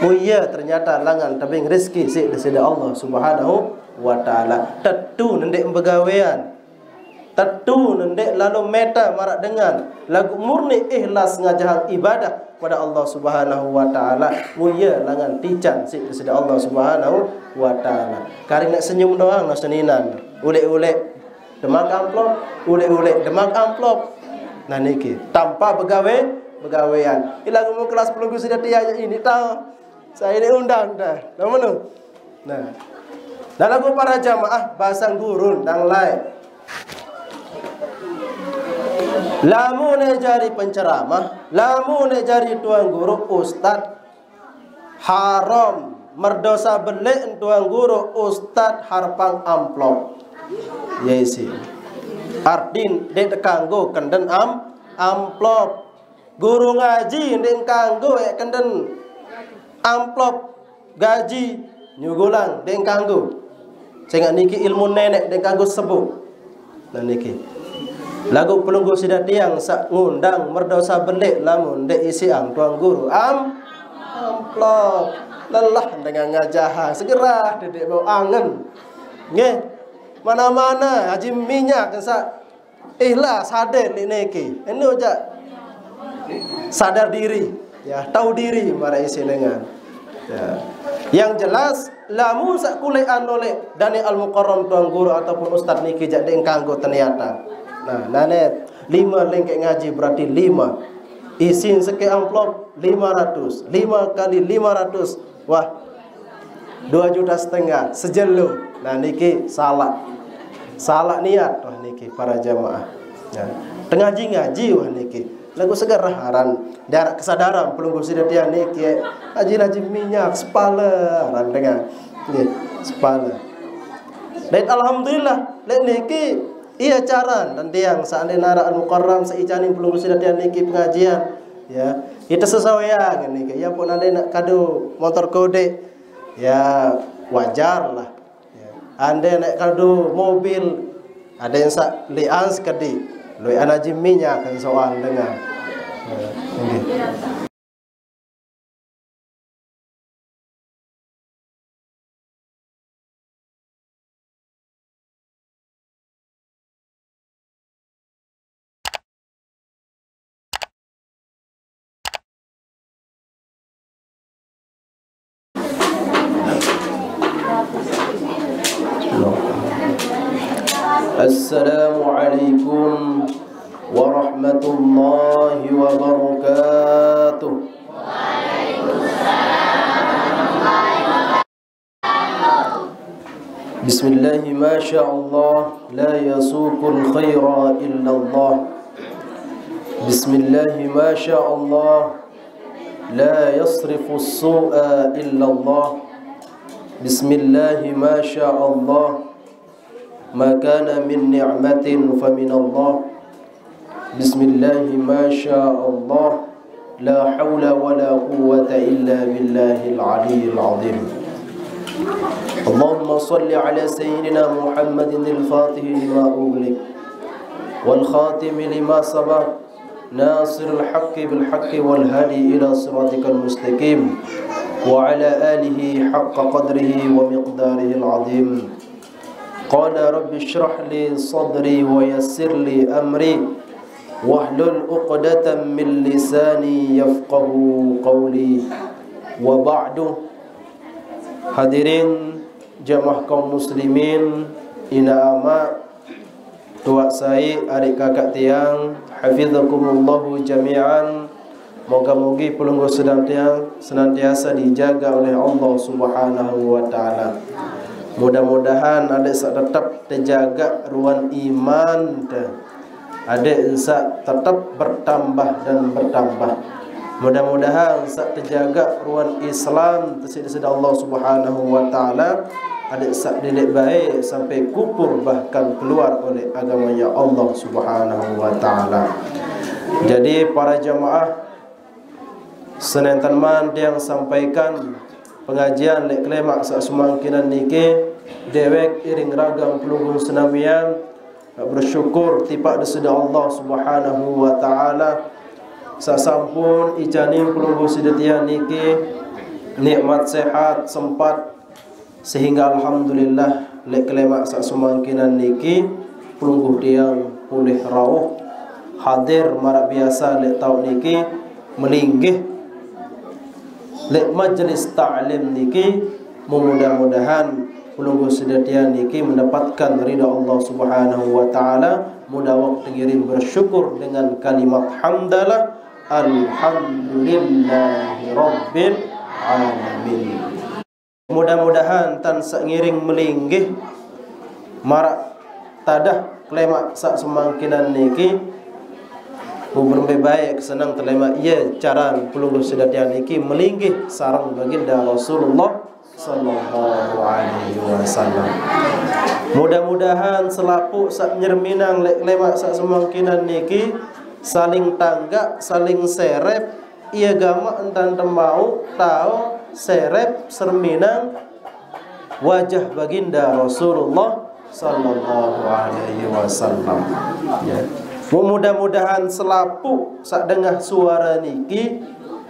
Muya ternyata langan tabing rezeki si desida Allah Subhanahu wa taala. Tentu nendek begawean. Tentu nendek lalu meta marak dengan lagu murni ikhlas ngajahang ibadah pada Allah Subhanahu wa taala. Muya langan tican si desida Allah Subhanahu wa taala. Kari nak senyum doang nak seninan. Ulek-ulek demak amplop, ulek-ulek demak amplop. Nah niki tanpa begawean. Ilagu mau kelas pelunggu sudah tiada ini tahu. Saya diundang dah. Tahu mana? Nah. Dan lagu para jamaah basang gurun dan lain. Lamune jari penceramah, lamune jari tuang guru ustad haram merdosa belik tuang guru ustad harpang amplop. Yesi. Ardin dek kanggo kenden amplop. Guru ngaji dek kanggo kenden amplop gaji nyugulang dek kanggo. Sehingga niki ilmu nenek dek kanggo sebut. Nah niki lagu pelunggu sidat tiang sak ngundang merdosa belik lamun dek isi ang tuang guru amplop lelah dengan ngajah segera dedek bau angen nge mana-mana haji minyak sak ikhlas hadir ni niki ini aja sadar diri ya tahu diri mara isi dengan ya. Yang jelas lamun sak kulian oleh Dani Al-Mukarram tuang guru ataupun ustaz niki jak dek kanggo ternyata. Nah, nanet 5 lengkek ngaji berarti 5. Isin seke amplop 500. 5 kali 500. Wah. 2,5 juta sejelo. Nah niki salah. Salah niat wah niki para jamaah. Ya. Tengah ngaji wah niki. Lagu segar haran darat kesadaran pelunggu sidat dia niki. Haji minyak sepala haran dengar. Nggih, sepala. Dan alhamdulillah lek niki iya caran dan tiang seandainya nara Al-Mukarram seicani pelunggu sidat yang niki pengajian ya itu sesuai niki ya pun anda nak kado motor kode ya wajar lah ya. Anda nak kado mobil ada yang sak lians kedi lui anaji minyak kan soal dengan ya, Assalamualaikum warahmatullahi wabarakatuh. Bismillah ma sya'allah la yasuqul khaira illallah. Bismillah ma sya'allah la yasrifus su'a illallah. Bismillah ma sya'allah ma kana min ni'matin fa min Allah. Bismillah ma sya'allah la hawla wa la quwwata illa billahil aliyyil azim. Allahumma salli ala sayyidina Muhammadin al-fatih lima ughliq wal khatim lima sabaq nasirul haqqi bil haqqi wal hadi ila siratikal mustaqim wa ala alihi haqqa qadrihi wa miqdarihi al-azim. Qala rabbi shrah li sadri wa yassir li amri wahlul 'uqdatam min lisani yafqahu qawli. Wa ba'du. Hadirin jamaah kaum muslimin ina ama tuak saya adik kakak tiang hafizakumullahu jami'an. Moga-moga pelunggu sedang tiang senantiasa dijaga oleh Allah Subhanahu wa taala. Mudah-mudahan adik tetap terjaga ruang iman dan adik tetap bertambah dan bertambah. Mudah-mudahan terjaga ruang Islam tersedia Allah Subhanahu wa taala. Adik didik baik sampai kupur bahkan keluar oleh agamanya Allah Subhanahu wa taala. Jadi para jamaah Senin teman yang sampaikan pengajian lek klemak sak semangkinan niki dewek iring ragam pelunggu senamian bersyukur tipak deseda Allah Subhanahu wa taala sasampun icani pelunggu sedetian niki nikmat sehat sempat sehingga alhamdulillah lek kelemak sak semangkinan niki pelungguh tiang pulih rawuh hadir marak biasa lek tau niki melinggih lek majlis ta'lim niki mudah-mudahan pelungguh sedatia niki mendapatkan ridha Allah Subhanahu wa taala. Mudah waktu ngirim bersyukur dengan kalimat hamdalah alhamdulillahi rabbil alamin. Mudah-mudahan tan sak ngiring melinggih marak tadah klemak sak semangkinan niki berbe baik senang terlema ia cara pelungguh sedatia niki melinggih sarang baginda Rasulullah sallallahu alaihi wasallam. Mudah-mudahan selapuk sak nyerminang lemak sak semangkinan niki saling tanggak, saling serep, ia gama entan temau tahu serep serminang wajah baginda Rasulullah sallallahu alaihi wasallam. Ya. Mudah-mudahan selapuk sak dengah suara niki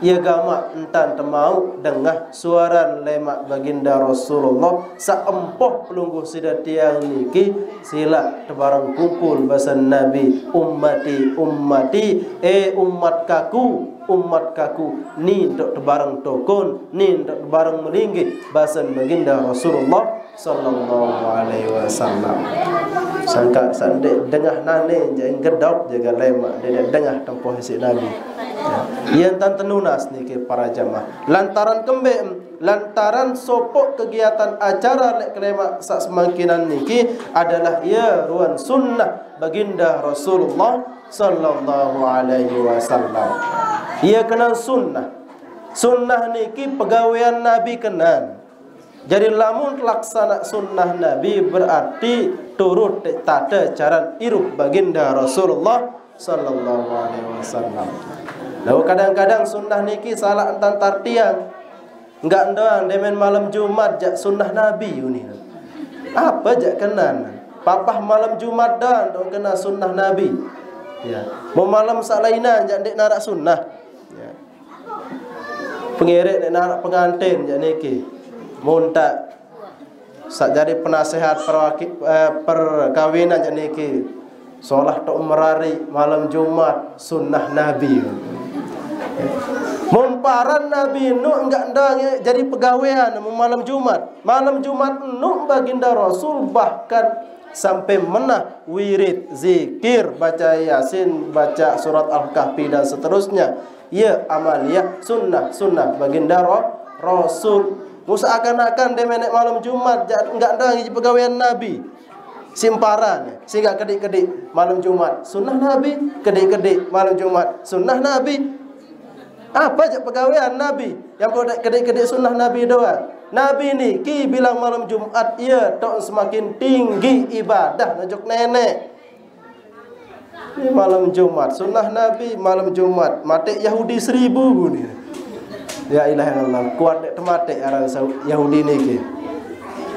ia gama entan temau dengah suara lemak baginda Rasulullah saempoh pelungguh sidatiang niki sila tebarang kumpul bahasa Nabi ummati ummati umat kaku ni dok tebarang tokon ni dok tebarang melinggih bahasa baginda Rasulullah sallallahu alaihi wasallam. Sangka sandek dengah nane jangan gedok jaga lemak dia dengah tempoh si Nabi. Ia tan tenunas niki para jamaah. Lantaran lantaran sopok kegiatan acara lek kelema sak semangkinan niki adalah ia ruan sunnah baginda Rasulullah sallallahu alaihi wasallam. Ia kenal sunnah. Sunnah niki pegawaian Nabi kenal. Jadi lamun laksana sunnah Nabi berarti turut tata cara irup baginda Rasulullah sallallahu alaihi wasallam. Lalu kadang-kadang sunnah niki salah entan tartiang. Enggak doang demen malam Jumat jak sunnah Nabi ini. Apa jak kenan? Papah malam Jumat dan dong kena sunnah Nabi. Ya. Mau malam salainan jak dek narak sunnah. Ya. Pengirik dek narak pengantin jak niki. Muntak sak jadi penasehat perkawinan jak niki. Solah tok merari malam Jumat sunnah Nabi. Mumparan Nabi Nuh enggak ndang jadi pegawaian malam Jumat. Malam Jumat Nuh baginda Rasul bahkan sampai menah wirid, zikir, baca Yasin, baca surat Al-Kahfi dan seterusnya. Ya amaliyah sunnah baginda Rasul. Musakan-akan dia menek malam Jumat enggak ndang jadi pegawaian Nabi. Simparan sehingga kedik-kedik malam Jumat sunnah Nabi, kedik-kedik malam Jumat sunnah Nabi. Apa je pegawaian Nabi yang kedik-kedik sunnah Nabi doang. Nabi ni ki bilang malam Jumat ia tok semakin tinggi ibadah najuk nenek. Ini malam Jumat sunnah Nabi malam Jumat mati Yahudi 1000 ni. Ya ilaha illallah kuat dek temate orang Yahudi ni ki.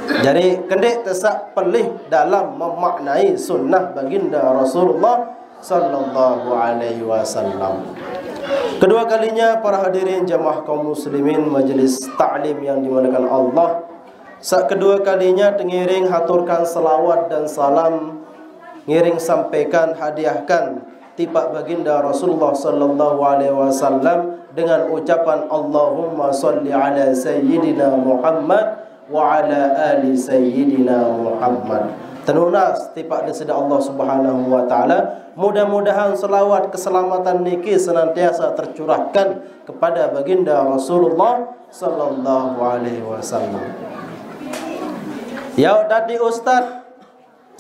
Jadi kendek tesak pelih dalam memaknai sunnah baginda Rasulullah sallallahu alaihi wasallam. Kedua kalinya para hadirin jamaah kaum muslimin majlis ta'lim yang dimuliakan Allah. Kedua kalinya tengiring haturkan selawat dan salam, ngiring sampaikan hadiahkan tipak baginda Rasulullah sallallahu alaihi wasallam dengan ucapan Allahumma salli ala sayyidina Muhammad wa ala ali sayyidina Muhammad. Tenunas tipak diseda Allah Subhanahu wa taala. Mudah-mudahan selawat keselamatan niki senantiasa tercurahkan kepada baginda Rasulullah sallallahu alaihi wasallam. Ya tadi ustaz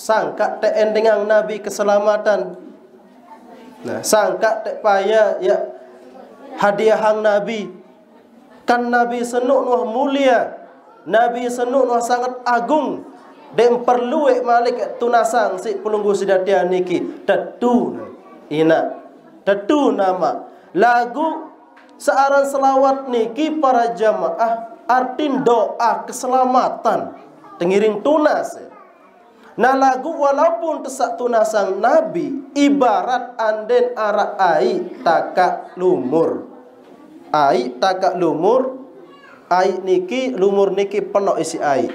sangka TN dengan Nabi keselamatan. Nah, sangka tek paya ya hadiahang Nabi. Kan Nabi senuk nuh mulia. Nabi senuk nuh sangat agung. Dan perlu malik tunasang si pelunggu sedatia niki tetu ina tetu nama lagu searan selawat niki para jamaah artin doa keselamatan tengiring tunas. Nah lagu walaupun tesak tunasang Nabi ibarat anden arak ai takak lumur air niki lumur niki penuh isi air.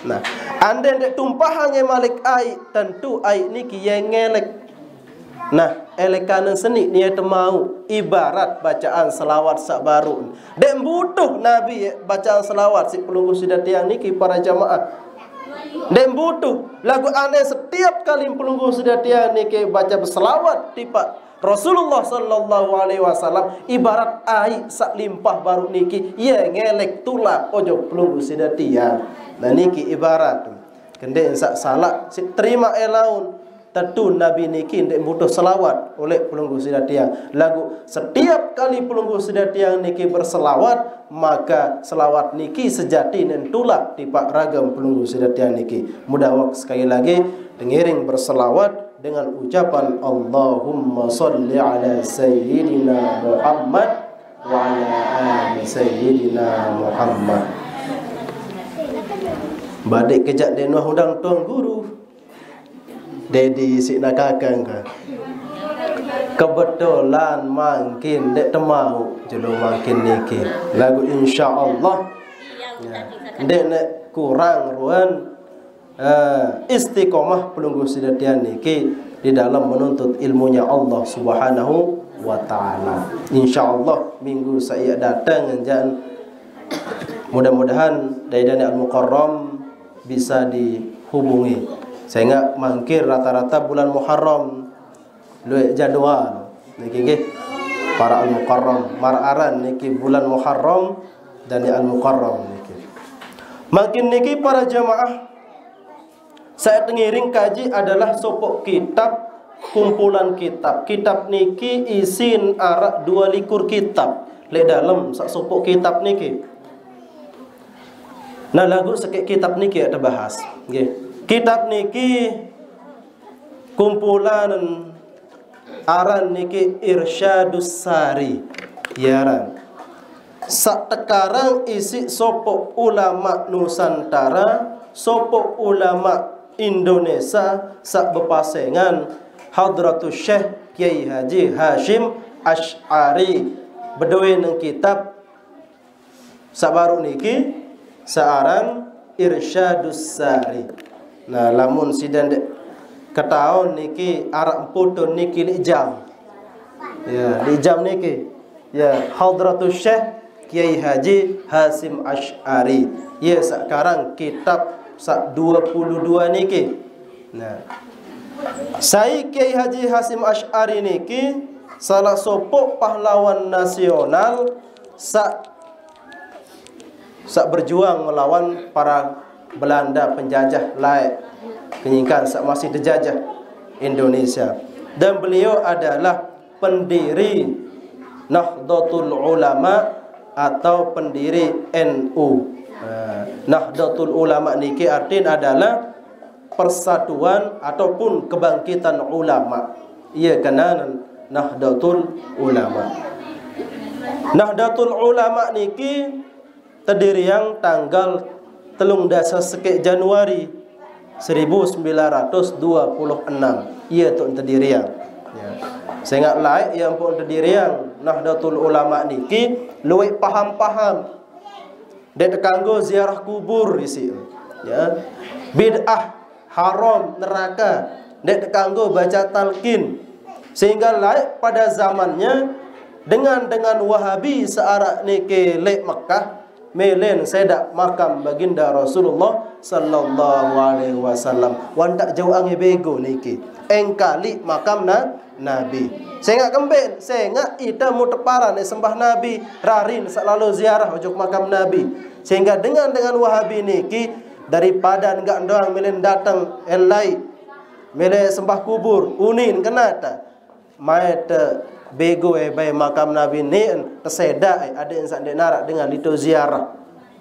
Nah, anda dek tumpahannya malik air, tentu air niki yang ngelek. Nah, elekanan seni ni mau ibarat bacaan selawat sak baru. Dek butuh Nabi bacaan selawat si pelunggu sudah tiang niki para jamaah. Dek butuh lagu aneh setiap kali pelunggu sudah tiang niki baca berselawat tipa Rasulullah sallallahu alaihi wasallam ibarat air sak limpah baru niki ia ngelek tulak ojo pelunggu sudah tiang. Nah niki ibarat kendek sak salah si terima elaun. Tentu Nabi niki ndak butuh selawat oleh pelunggu sudah tiang. Lagu setiap kali pelunggu sudah tiang niki berselawat, maka selawat niki sejati dan tulak tipak ragam pelunggu sudah tiang niki. Mudah waktu sekali lagi dengiring berselawat dengan ucapan Allahumma salli ala sayyidina Muhammad wa ala ali sayyidina Muhammad. Badik kejak denwah undang tuan guru. Dedi si nak kakang kan. Kebetulan makin dek temau jelo makin niki. Lagu insyaallah. Dek nak kurang ruan istiqomah pelunggu sedatian niki di dalam menuntut ilmunya Allah Subhanahu wa taala. Insyaallah minggu saya datang jangan mudah-mudahan dari Al-Mukarram bisa dihubungi. Saya ingat mangkir rata-rata bulan Muharram luek jadwal niki nggih para Al-Mukarram mararan niki bulan Muharram dan Al-Mukarram niki. Makin niki para jamaah saya tengiring kaji adalah sopok kitab kumpulan kitab. Kitab niki isin arak 2 likur kitab le dalam sak sopok kitab niki. Nah lagu sakit kitab niki ada bahas nggih. Kitab niki kumpulan aran niki Irsyadus Sari yaran. Sak tekarang isi sopok ulama Nusantara, sopok ulama Indonesia sak bepasengan Hadratus Syekh Kiai Haji Hashim Asy'ari bedoe nang kitab sabaru niki searan Irsyadus Sari. Nah, lamun sidan dek ketahun niki arak putu niki li jam. Ya, li jam niki. Ya, Hadratus Syekh Kiai Haji Hashim Asy'ari. Ya, sekarang kitab sak 22 niki. Nah. Saya Kiai Haji Hashim Asy'ari niki salah sopok pahlawan nasional sak berjuang melawan para Belanda penjajah laik kenyingkan saat masih dijajah Indonesia. Dan beliau adalah pendiri Nahdlatul Ulama atau pendiri NU. Nahdlatul Ulama niki artinya adalah persatuan ataupun kebangkitan ulama. Ia kenalan Nahdlatul Ulama. Nahdlatul Ulama niki terdiri yang tanggal 13 Januari 1926. Ia tu terdirian. Ya. Saya ingat lain yang pun terdirian Nahdlatul Ulama niki luwih paham-paham. Dek kanggo ziarah kubur isi. Ya. Bid'ah, haram, neraka. Dek kanggo baca talqin. Sehingga lain pada zamannya dengan Wahabi searak niki lek Mekah melen sedak makam baginda Rasulullah sallallahu alaihi wasallam. Wan tak jauh ange bego niki. Engkali makam Nabi. Saya ingat kembali, saya ingat ita muteparan sembah Nabi, rarin selalu ziarah ujuk makam Nabi. Sehingga dengan Wahabi niki daripada enggak doang melen datang elai melen sembah kubur unin kenata. Mai bego bay makam Nabi ni terseda ada yang sak dek narak dengan itu ziarah.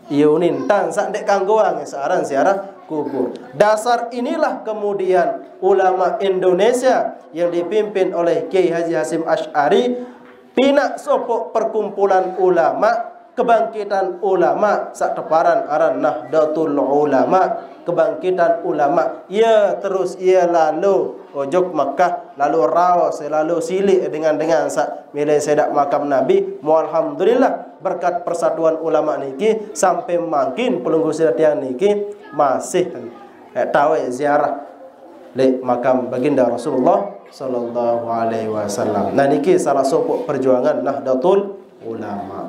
Iunin tan sak dek kanggoang searan ziarah kubur. Dasar inilah kemudian ulama Indonesia yang dipimpin oleh Kiai Haji Hashim Asy'ari pinak sopok perkumpulan ulama, kebangkitan ulama sak teparan aran Nahdlatul Ulama, kebangkitan ulama. Ya terus ia lalu ojok Makkah lalu raw selalu silik dengan sak milih sedak makam Nabi. Mu alhamdulillah berkat persatuan ulama niki sampai makin pelunggu sidat yang niki masih tahu ziarah le makam baginda Rasulullah sallallahu alaihi wasallam. Nah niki salah satu perjuangan Nahdlatul Ulama.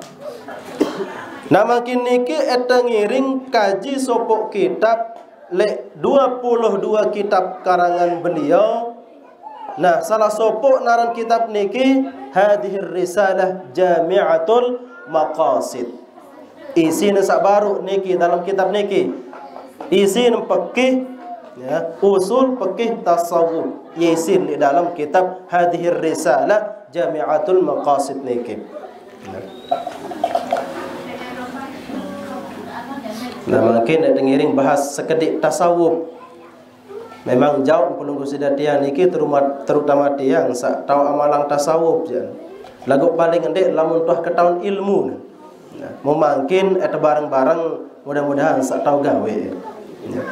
Nah makin niki eta ngiring kaji sopok kitab le 22 kitab karangan beliau. Nah salah sopok naran kitab niki hadhir risalah jami'atul maqasid. Isi sak baru niki dalam kitab niki isi fikih ya, usul fikih tasawuf isin di dalam kitab hadhir risalah jami'atul maqasid niki. Nah mungkin ada ngiring bahas sekedik tasawuf. Memang jauh pelunggu sidatian niki terutama tiang sak tahu amalang tasawuf jan. Lagu paling endek lamun tuah ketahuan ilmu. Nah, mungkin eta bareng-bareng mudah-mudahan sak tahu gawe. Ya.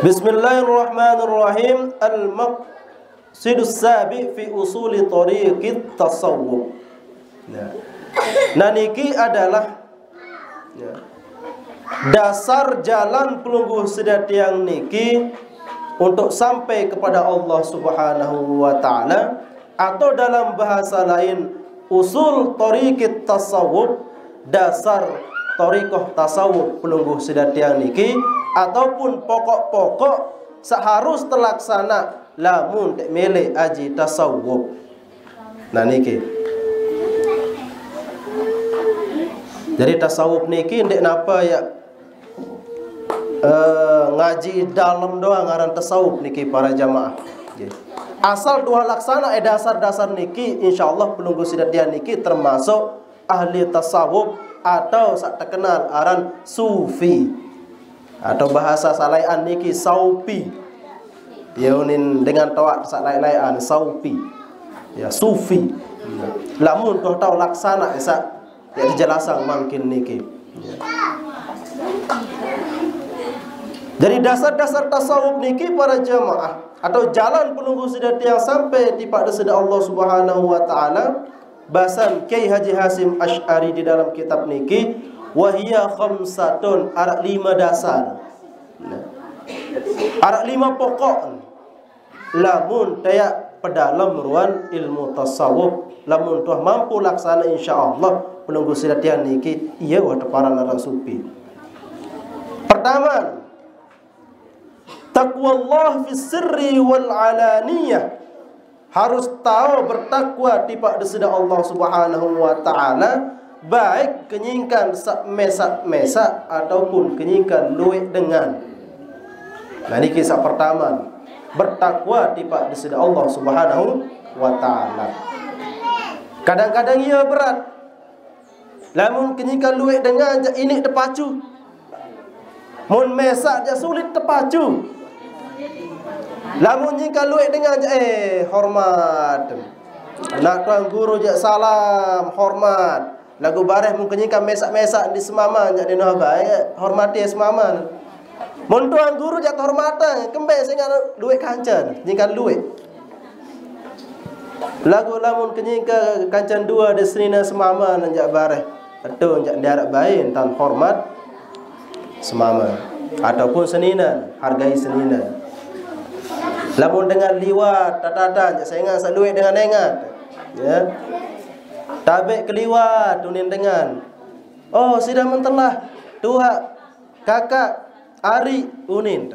Bismillahirrahmanirrahim. Al-maqsidus sabi fi usuli tariqit tasawuf. Nah niki adalah ya, dasar jalan pelungguh sedatiang niki untuk sampai kepada Allah Subhanahu wa taala, atau dalam bahasa lain usul tariqit tasawuf, dasar tariqah tasawuf pelungguh sedatiang niki, ataupun pokok-pokok seharus terlaksana lamun tek mele aji tasawuf. Nah niki jadi tasawuf niki ndek napa ya ngaji dalam doang ngaran tasawuf niki para jamaah. Asal dua laksana dasar-dasar niki insyaallah pelunggu sidatian niki termasuk ahli tasawuf atau sak terkenal aran sufi atau bahasa salaian niki saupi. Yaunin dengan tawak sak lain-lain saufi. Ya sufi. Lamun tuh tahu laksana sak ya dijelasan makin niki. Jadi dasar-dasar tasawuf niki para jamaah atau jalan pelunggu sidati yang sampai di pada sedar Allah Subhanahu wa taala, bahasan Kiai Haji Hasim Asy'ari di dalam kitab niki wahia khamsatun, arak 5 dasar. Arak 5 pokok. Lamun tayak pedalam ruan ilmu tasawuf, lamun tuah mampu laksana insyaallah pelunggu sidatian niki iya wa para narang sufi. Pertama, taqwallah fi sirri wal alaniyah. Harus tahu bertakwa tipak deseda Allah Subhanahu wa taala, baik kenyingkan sak mesak ataupun kenyingkan luwek dengan. Nah ini kisah pertama, bertakwa tipak deseda Allah Subhanahu wa taala. Kadang-kadang ia berat. Lamun kenyingkan luwek dengan ini terpacu. Mun mesak je sulit terpacu. Lamun nyingkan luwek dengan hormat. Nak tuan guru je salam hormat. Lagu bareh mun kenyingkan mesak-mesak di semama je dino bae hormati semama. Mun tuan guru je hormatan kembe sing luwek kancan, nyingkan luwek. Lagu lamun kenyingkan kancan dua de senina semama njak bareh. Betul njak diarak bae tan hormat semama ataupun senina, hargai senina. Lamun dengan liwat tatatan saya ingat saluit dengan engat ya. Tabek keliwat tunin dengan oh sudah mentelah tua kakak ari unin.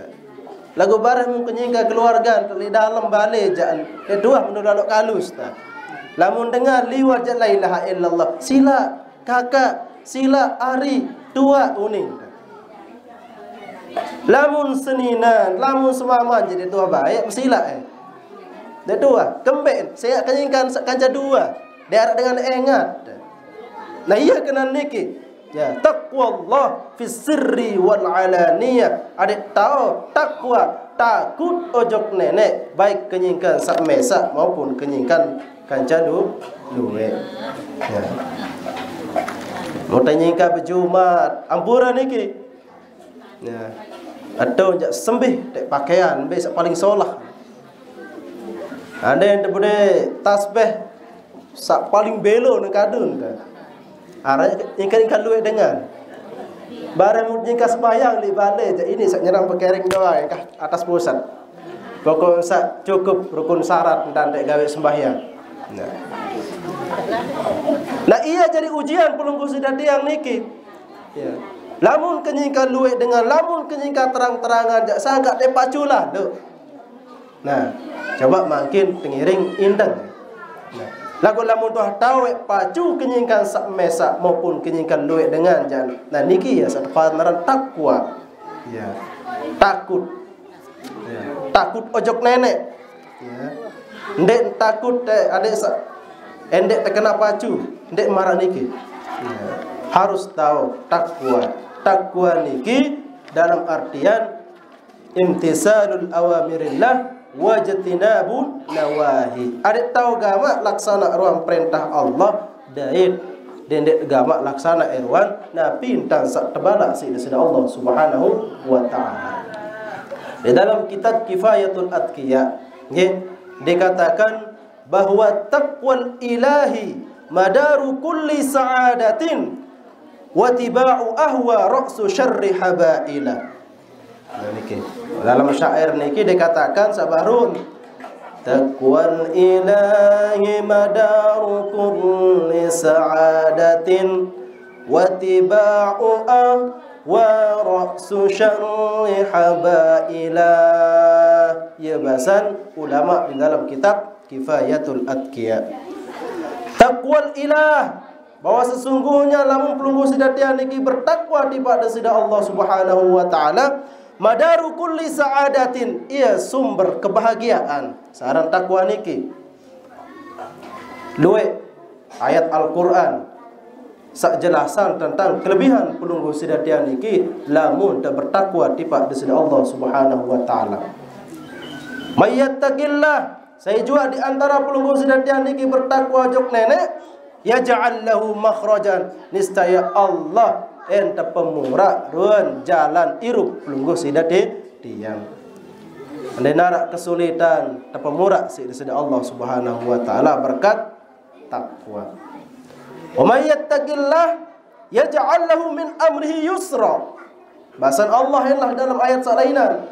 Lagu barang mungkin ke keluarga di dalam balik jangan kedua menurut kalus ta. Lamun dengar liwat je la ilaha illallah sila kakak sila ari tua unin. Lamun seninan, lamun semaman jadi tua baik sila dia tua kembek saya kenyingkan kanca dua dia dengan engat. Nah iya kena niki ya taqwallah fi sirri wal alaniyah. Adik tahu takwa takut ojok nenek baik kenyingkan sak mesak maupun kenyingkan kanca duwe ya. Mau tanyingkan berjumat ampura niki ya. Atau jak sembih dek pakaian be sak paling solah. Ada yang boleh tasbih sak paling belo nang kadun kan. Arah ikan luwe dengan barang jika sembahyang di balik je ini sak nyerang pekering doang kah atas pusat. Pokok sak cukup rukun syarat dan dek gawe sembahyang. Nah iya jadi ujian pelunggu sudah tiang niki. Ya. Lamun kenyingkan luwe dengan lamun kenyingkan terang-terangan jak sangat dek paculah tu. Nah, coba makin pengiring indeng. Nah, lagu lamun tuah tahu pacu kenyingkan sak mesak maupun kenyingkan luwe dengan jangan. Nah niki ya satu panaran takwa. Ya. Takut. Ya. Takut ojok nenek. Ya. Ndek takut adek sak endek terkena pacu, ndek marah niki. Ya. Harus tahu takwa. Takwa niki dalam artian imtisalul awamirillah wajtinabu nawahi. Adik tahu gama laksana ruang perintah Allah daid dendek gama laksana irwan nabi intang sak tebalak sida Allah Subhanahu wa taala. Di dalam kitab Kifayatul Atqiya nggih dikatakan bahwa taqwal ilahi madaru kulli sa'adatin wa tiba'u ahwa ra'su syarri habailah. Dalam syair niki dikatakan sabarun taqwal ilahi madaru kulli sa'adatin wa tiba'u wa ra'su syarri habailah. Ya bahasan ulama di dalam kitab Kifayatul Atqiya. Taqwal ilah bahwa sesungguhnya lamun pelunggu sidatian niki bertakwa kepada sida Allah Subhanahu wa taala madaru kulli sa'adatin, ia sumber kebahagiaan. Saran takwa niki luwe ayat Al-Qur'an sak jelasan tentang kelebihan pelunggu sidatian niki lamun tak bertakwa kepada sida Allah Subhanahu wa taala. Mayyattaqillah, saya juga di antara pelunggu sidatian niki bertakwa jok nenek yaj'al lahu makhrajan, niscaya Allah enta pemurah ruan jalan irup pelunggu sidati tiang. Andai narak kesulitan terpemurah sida Allah Subhanahu wa taala berkat takwa. Wa may yattaqillah yaj'al lahu min amrihi yusra. Bahasan Allah ialah dalam ayat salainan.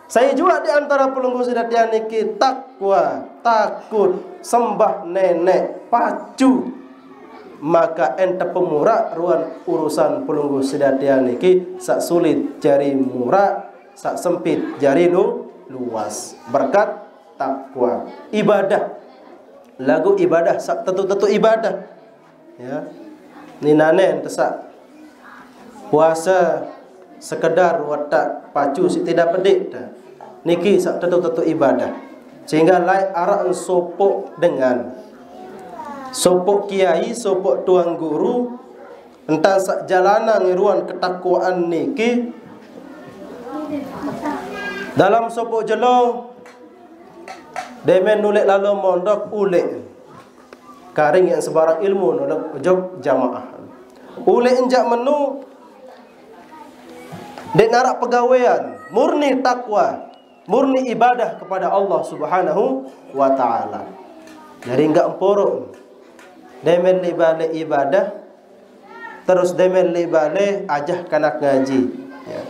Saya juga di antara pelunggu sidatian niki takwa, takut, sembah nenek, pacu. Maka enta pemurah ruan urusan pelunggu sidatian niki sak sulit jari murah, sak sempit jari luas. Berkat takwa. Ibadah. Lagu ibadah sak tentu-tentu ibadah. Ya. Ninane tesak puasa sekedar watak pacu si tidak pedik dah. Niki sak tentu-tentu ibadah. Sehingga lai arah sopok dengan sopok kiai, sopok tuan guru entah sak jalanan ngiruan ketakwaan niki dalam sopok jelo demen nulek lalu mondok ulek karing yang sebarang ilmu nulek jog jamaah ulek enjak menu dek narak pegawaian murni takwa, murni ibadah kepada Allah Subhanahu wa taala. Dari enggak empuruk demen libale ibadah terus demen libale ajah kanak ngaji ya.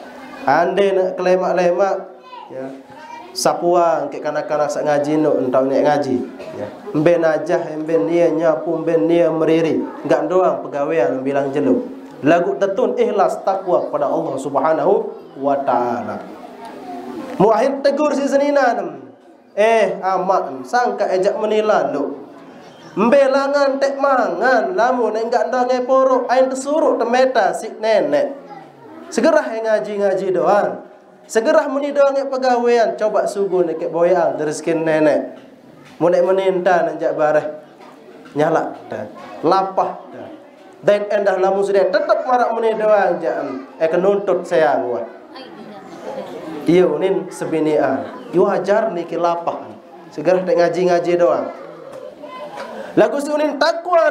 Ande nak kelemak-lemak ya. Sapuang ke kanak-kanak sak ngaji no entau nek ngaji ya. Emben ajah emben nia nyapu emben nia meriri enggak doang pegawaian bilang jelu. Lagu tetun ikhlas takwa kepada Allah Subhanahu wa taala. Muahid tegur si seninan. Amak sangka ejak menilan lo. Mbelangan tek mangan lamun enggak ndange porok ain tesuruk temeta si nenek. Segerah ngaji-ngaji doang. Segerah meni doang pegawaian coba sugun nek boyang rezeki nenek. Munek meninta nanjak bareh. Nyala dah. Lapah dah. Dan endah lamun sudah tetap marak meni doang jam kenuntut sayang wah. Iya unin sebinian. Yu ajar niki lapah. Segerah tek ngaji-ngaji doang. Lagu si unin takwa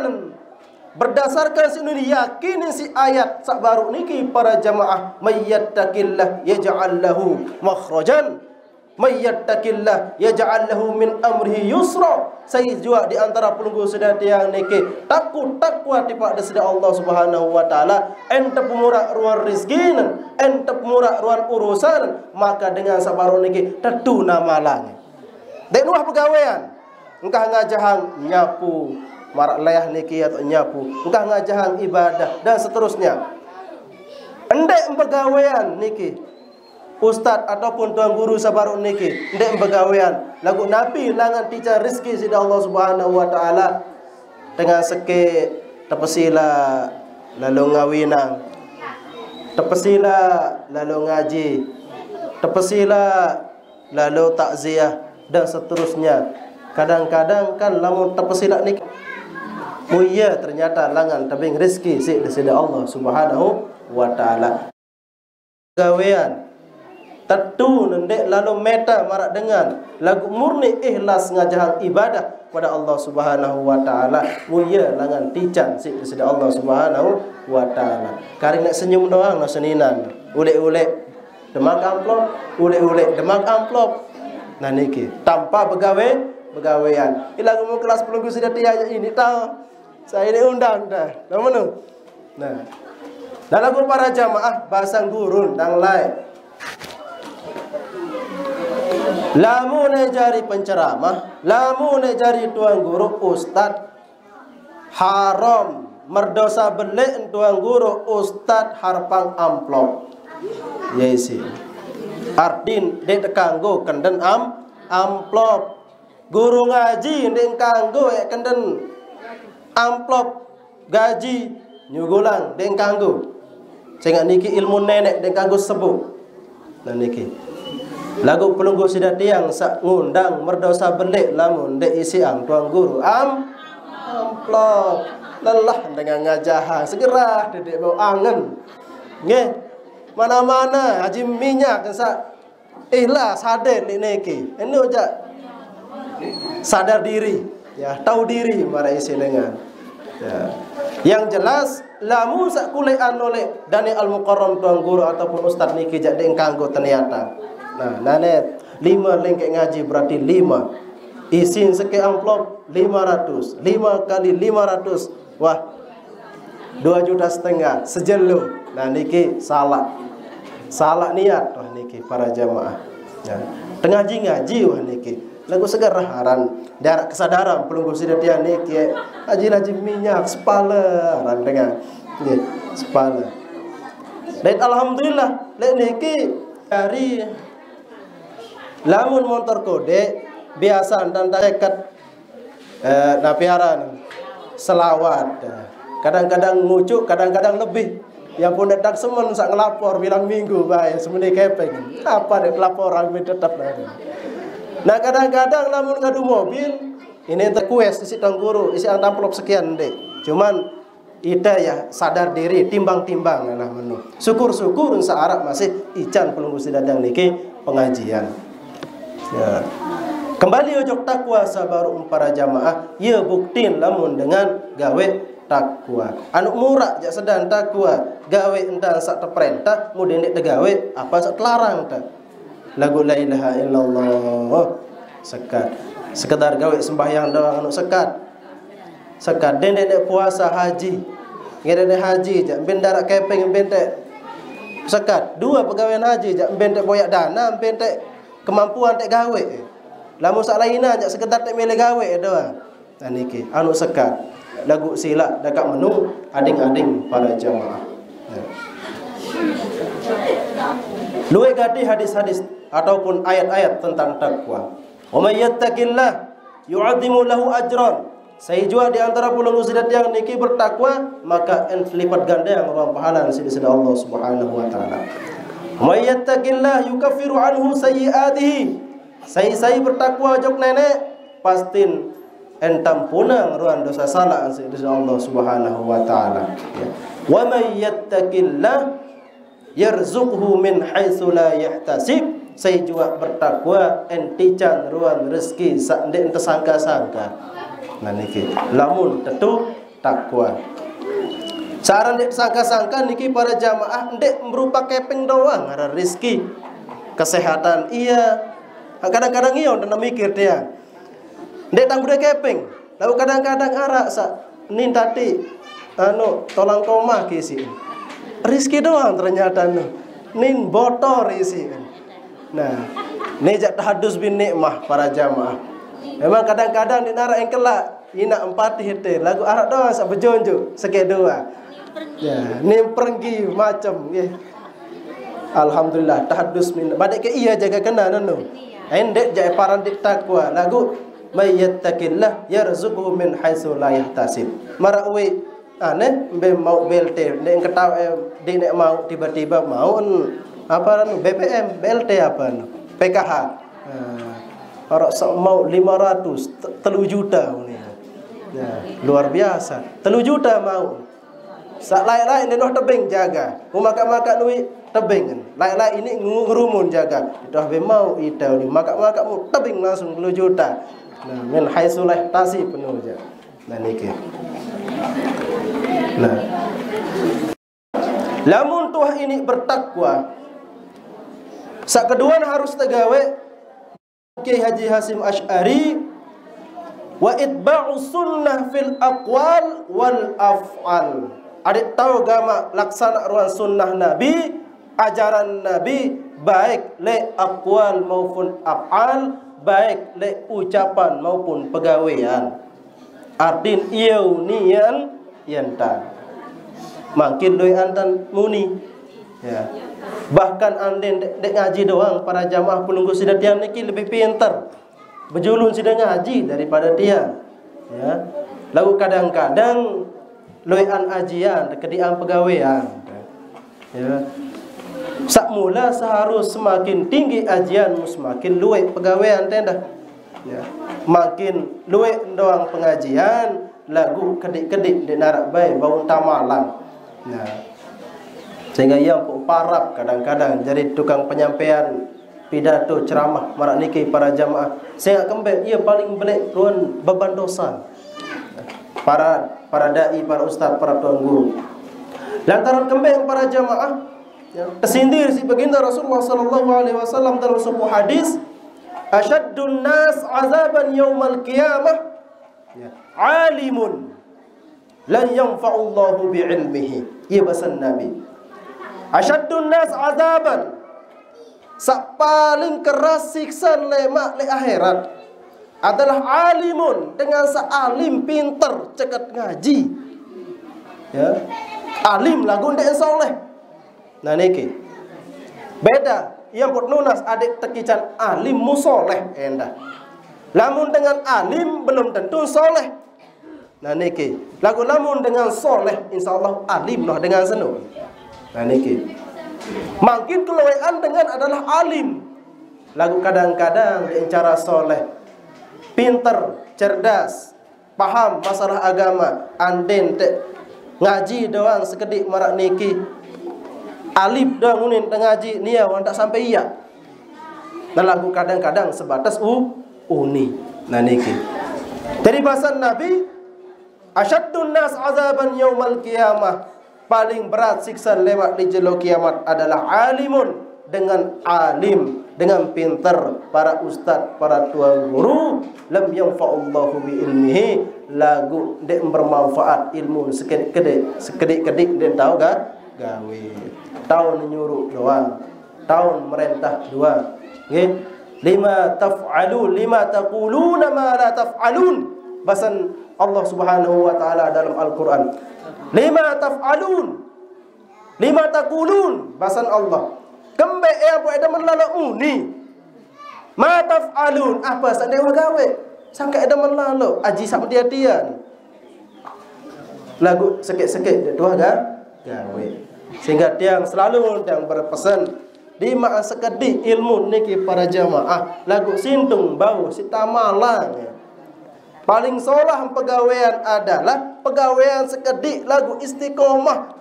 berdasarkan sini yakin si ayat sak baru niki para jamaah, mayyattaqillah yaj'al lahu makhrajan, mayyattaqillah yaj'al lahu min amrihi yusra. Saya juga di antara pelunggu sedati yang niki takut takwa tipada sedaya Allah Subhanahu wa taala, ente pemurah ruang rezeki, ente pemurah ruang urusan, maka dengan sabaru niki tetu namalan. Dek nuah pegawaian, engkah ngajahang nyapu marak layah niki atau nyapu, engkah ngajahang ibadah dan seterusnya. Endek pegawaian niki ustad ataupun tuan guru sabaru niki, endek pegawaian lagu nabi langan tica rezeki sida Allah Subhanahu wa taala dengan seke tepesila lalu ngawinang, tepesila lalu ngaji, tepesila lalu takziah dan seterusnya. Kadang-kadang kan lamun tepesila niki muya ternyata langan tabing rezeki si dari Allah Subhanahu wa taala. Gawean tetu nendek lalu meta marak dengan lagu murni ikhlas ngajahang ibadah pada Allah Subhanahu wa taala, muya langan tican si dari Allah Subhanahu wa taala. Karing nak senyum doang nak seninan, ulek-ulek demak amplop, ulek-ulek demak amplop. Nah niki tanpa pegawaian. Ilagu mau kelas pelunggu sudah tiada ini tahu. Saya diundang dah. Namanya. Nah. Dan lagu para jamaah basang gurun dang lain. Lamun jari penceramah, lamun jari tuan guru ustad haram merdosa belek tuan guru ustad harpang amplop. Yesi. Ardin dek kanggo kenden amplop. Guru ngaji dek kanggo kenden amplop gaji nyugulang deng kanggo. Sehingga niki ilmu nenek deng kanggo sebut. Nah niki lagu pelunggu sida tiang sak ngundang merdosa belik lamun dek isi ang tuang guru amplop lelah dengan ngajahan segera dedek bau angen nggih mana-mana haji minyak sak ikhlas hadir niki ini aja sadar diri ya, tahu diri mara isi dengan ya. Yang jelas lamun sak kulian oleh Dani Al-Mukarram tuan guru ataupun ustaz niki jak deng kanggo ternyata. Nah, nanet 5 lengkek ngaji berarti 5. Isin seke amplop 500. 5 kali 500. Wah. 2,5 juta sejelo. Nah niki salah. Salah niat wah niki para jamaah. Ya. Tengah ngaji wah niki. Lagu segar haran darat kesadaran pelunggu sidatia niki haji minyak sepala ran dengan nggih sepala. Dan alhamdulillah lek niki dari lamun motor kode biasa dan dekat napiaran selawat. Kadang-kadang ngucuk, kadang-kadang lebih. Yang pun datang semen sak ngelapor bilang minggu bae semene kepeng. Apa dek laporan tetap ada. Nah kadang-kadang lamun ngadu mobil ini terkues isi tang guru isi amplop sekian dek. Cuman ida ya sadar diri timbang-timbang lah menu. Syukur-syukur searab masih ican pelunggu sidadang niki pengajian. Ya. Kembali ojok takwa sabaru para jamaah ye buktin lamun dengan gawe takwa. Anu murah jak sedang takwa gawe entah sak terperintah mudin nek tegawe apa sak terlarang ta. Lagu la ilaha illallah sekat. Sekedar gawe sembahyang doang anu sekat. Sekat den dek puasa haji. Ngene haji jak ben darak kepeng ben tek sekat. 2 pegawai haji jak ben tek boyak dana ben tek kemampuan tek gawe. Lamun sak lainna jak sekedar tek mele gawe doang. Nah niki anu sekat. Lagu sila dekat menu ading-ading para jamaah. Ya. Luwe gadi hadis-hadis ataupun ayat-ayat tentang takwa. Wa may yattaqillah yu'adhimu lahu ajran. Saya jua di antara pulung usidat yang niki bertakwa maka lipat ganda yang ruang pahala di sisi Allah Subhanahu wa taala. Wa may yattaqillah yukaffiru anhu sayyi'atihi. Saya bertakwa jok nenek pastin entam punang ruang dosa salah di sisi Allah Subhanahu wa taala. Wa may yattaqillah yarzuqhu min haitsu la yahtasib. Saya juga bertakwa entican ruang rezeki sak ndek ente sangka-sangka. Nah niki lamun tetu takwa. Saran dek sangka-sangka niki para jamaah dek berupa keping doang, ada rezeki, kesehatan iya. Kadang-kadang iya udah mikir dia. Dek tangguh dek keping. Lalu kadang-kadang arak sa nin tadi tolang koma kisi. Rezeki doang ternyata nin botol isi. Nah, nejak tahadus bin nikmah para jamaah. Memang kadang-kadang di nara yang kelak ina empat hite lagu arak doang sak bejonjo sekek doa. Ya, ni pergi macam ya. Alhamdulillah tahadus min. Badai ke iya jaga kena nono. Endek jaya paran dik takwa lagu may yattaqillah yarzuquhu min haitsu la yahtasib. Marawi aneh be mau BLT nek ketaw di nek mau tiba-tiba mau apa BPM BLT apa PKH. Orang mau 500 3 juta ni. Ya, luar biasa. 3 juta mau. Sak lain-lain ni noh tebing jaga. Mu makan-makan duit tebing. Lain-lain ini ngurumun jaga. Dah be mau itau ni makan-makan mu tebing langsung 10 juta. Nah, min haitsulah tasi penuh je. Nah niki. Nah. Lamun tuah ini bertakwa. Sak kedua harus tegawe Kiai Haji Hasyim Asy'ari wa itba'u sunnah fil aqwal wal af'al. Adik tahu gama laksana ruang sunnah Nabi, ajaran Nabi baik le aqwal maupun af'al, baik le ucapan maupun pegawaian. Artin ieu nian yantan. Makin doi antan muni. Ya. Bahkan anden dek ngaji doang para jamaah penunggu sidatian niki lebih pintar. Bejulun sudah ngaji daripada dia. Ya. Lalu kadang-kadang loian ajian kedian pegawaian. Ya. Sak mula seharus semakin tinggi ajian semakin luwe pegawaian tenda. Ya. Makin luwe doang pengajian lagu kedik-kedik di narak bae bau tamalan. Nah. Sehingga yang parap kadang-kadang jadi tukang penyampaian pidato ceramah marak niki para jamaah. Saya kembali ia paling belik ruan beban dosa. Para dai, para ustaz, para tuan guru. Lantaran kembali para jamaah kesindir si baginda Rasulullah sallallahu alaihi wasallam dalam sebuah hadis, asyaddun nas azaban yaumal qiyamah alimun lan yanfa'ullahu bi'ilmihi. Ia bahasan Nabi. Asyaddun nas azaban, sak paling keras siksa lemak le akhirat adalah alimun, dengan sealim pinter cekat ngaji. Ya. Alim lagu ndek soleh. Nah niki. Beda yang put nunas adik tekican alim musoleh endah. Lamun dengan alim belum tentu soleh. Nah niki. Lagu lamun dengan soleh insyaallah alim noh dengan senu. Nah niki. Makin keluwean dengan adalah alim. Lagu kadang-kadang dengan cara soleh, pinter, cerdas, paham masalah agama, anden te ngaji doang sekedik marak niki. Alif doang unin ngaji nia wan tak sampai iya. Dan lagu kadang-kadang sebatas uni. Nah niki. Dari bahasan Nabi, asyaddun nas azaban yaumal qiyamah, paling berat siksa lewat di jelo kiamat adalah alimun, dengan alim, dengan pintar, para ustaz, para tuan guru, lam yanfa'ullahu bi ilmihi, lagu dek bermanfaat ilmu sekedik-kedik dan tahu gak gawe. Tahun nyuruh doang, tahun merintah doang. Nggih. Lima taquluna ma la taf'alun. Bahasan Allah Subhanahu wa taala dalam Al-Qur'an. Lima taf'alun, lima taqulun, bahasan Allah. Kembe yang buat ada menlalu ni. Ma taf'alun, apa sak dewa gawe? Sangka ada menlalu aji sak dia ni. Lagu sekit-sekit dia tuah gawe. Sehingga dia selalu yang berpesan di mak sekedik ilmu niki para jamaah lagu sintung bau sitamalang. Paling solah pegawaian adalah pegawaian sekedik lagu istiqomah.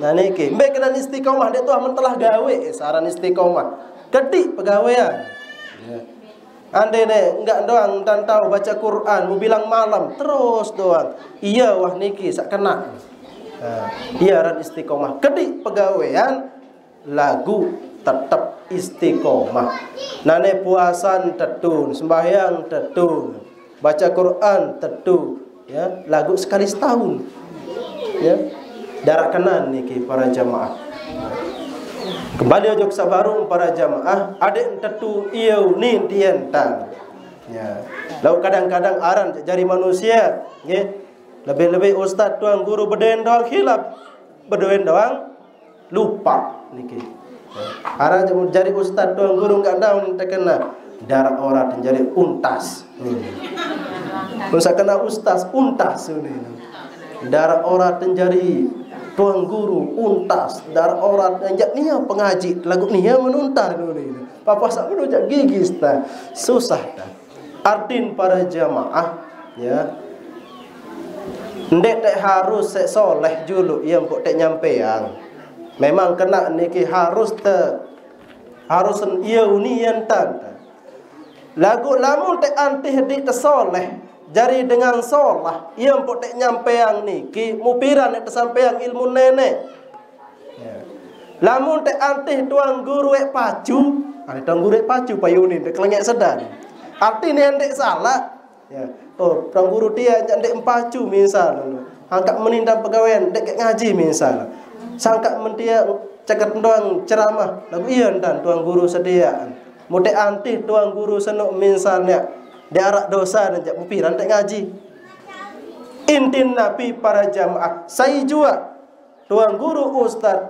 Nah niki, mbek kena istiqomah dia tuah mentelah gawe saran istiqomah. Kedik pegawaian. Ya. Ande ne enggak doang dan tahu baca Quran, mau bilang malam terus doang. Iya wah niki sak kena. Ia ran istiqomah. Kedik pegawaian lagu tetap istiqomah. Nane puasan tetun, sembahyang tetun, baca Quran tetun, ya, lagu sekali setahun. Ya. Darak kenan niki para jamaah. Kembali ojok sabarung para jamaah, adik tetu ieu ni tientan. Ya. Lalu kadang-kadang aran jari manusia, ya. Lebih-lebih ustaz tuang guru berdoen doang hilap, berdoen doang lupa niki. Aran jari ustaz tuang guru enggak daun terkena darak orang jari untas. Masa kena ustaz untas ini. Darak orang jari tuang guru untas, darak orang anjak nia pengaji lagu nia menuntah ini. Papa sak menujak gigis ta. Susah ta. Artin para jamaah, ya. Ndek tak harus sek soleh julu yang kok tak nyampeang. Memang kena niki harus harus ia unian tan. Lagu lamun tak antih dik tersoleh jari dengan solah yang kok tak nyampeang niki mupiran tak sampeang ilmu nenek. Ya. Lamun tak antih tuang guru pacu, ada tuang guru pacu payunin tak kelengek sedan. Artinya ndek salah. Ya. Oh, tuang guru dia ndek empacu misal. Angkat menindang pegawaian ndek ngaji misal. Sangka mentia cekat doang ceramah. Lagu iya dan tuang guru sediaan. Mude antih tuang guru senuk misalnya dia arak dosa dan jak mupiran ndek ngaji. Intin nabi para jamaah. Saya juga tuang guru ustaz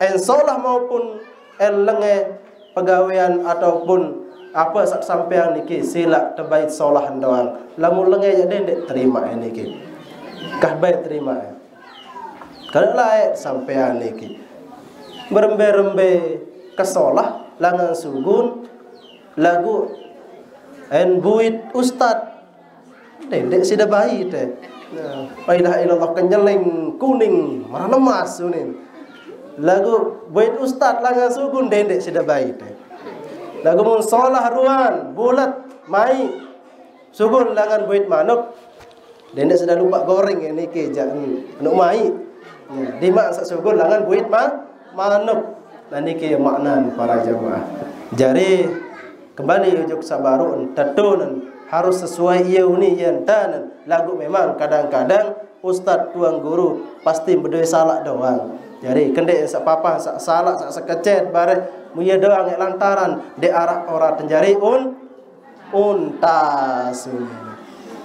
ensolah maupun lenge pegawaian ataupun apa sak sampeang niki sila terbaik solah doang. Lamun lenge jadi ndek terima niki. Kah baik terima. Kalau layak sampean niki berembe-rembe kesolah langan sugun lagu en buit ustad ndek sida bayi teh. La ilaha illallah kenyeleng kuning marah lemas sunin. Lagu buit ustad langan sugun ndek sida bayi teh. Lagu mun solah ruan bulat mai sugun langan buit manuk dendek sudah lupa goreng ini ke jangan nuk mai ya dimak sak sugun langan buit manuk dan niki makna para jamaah jari kembali ujuk sabarun tetun harus sesuai ieu ni yentan lagu memang kadang-kadang ustaz tuang guru pasti berdua salah doang. Jadi kendek sak papa sak salah sak sekecet bare muya doang lantaran de arak ora tenjari untas.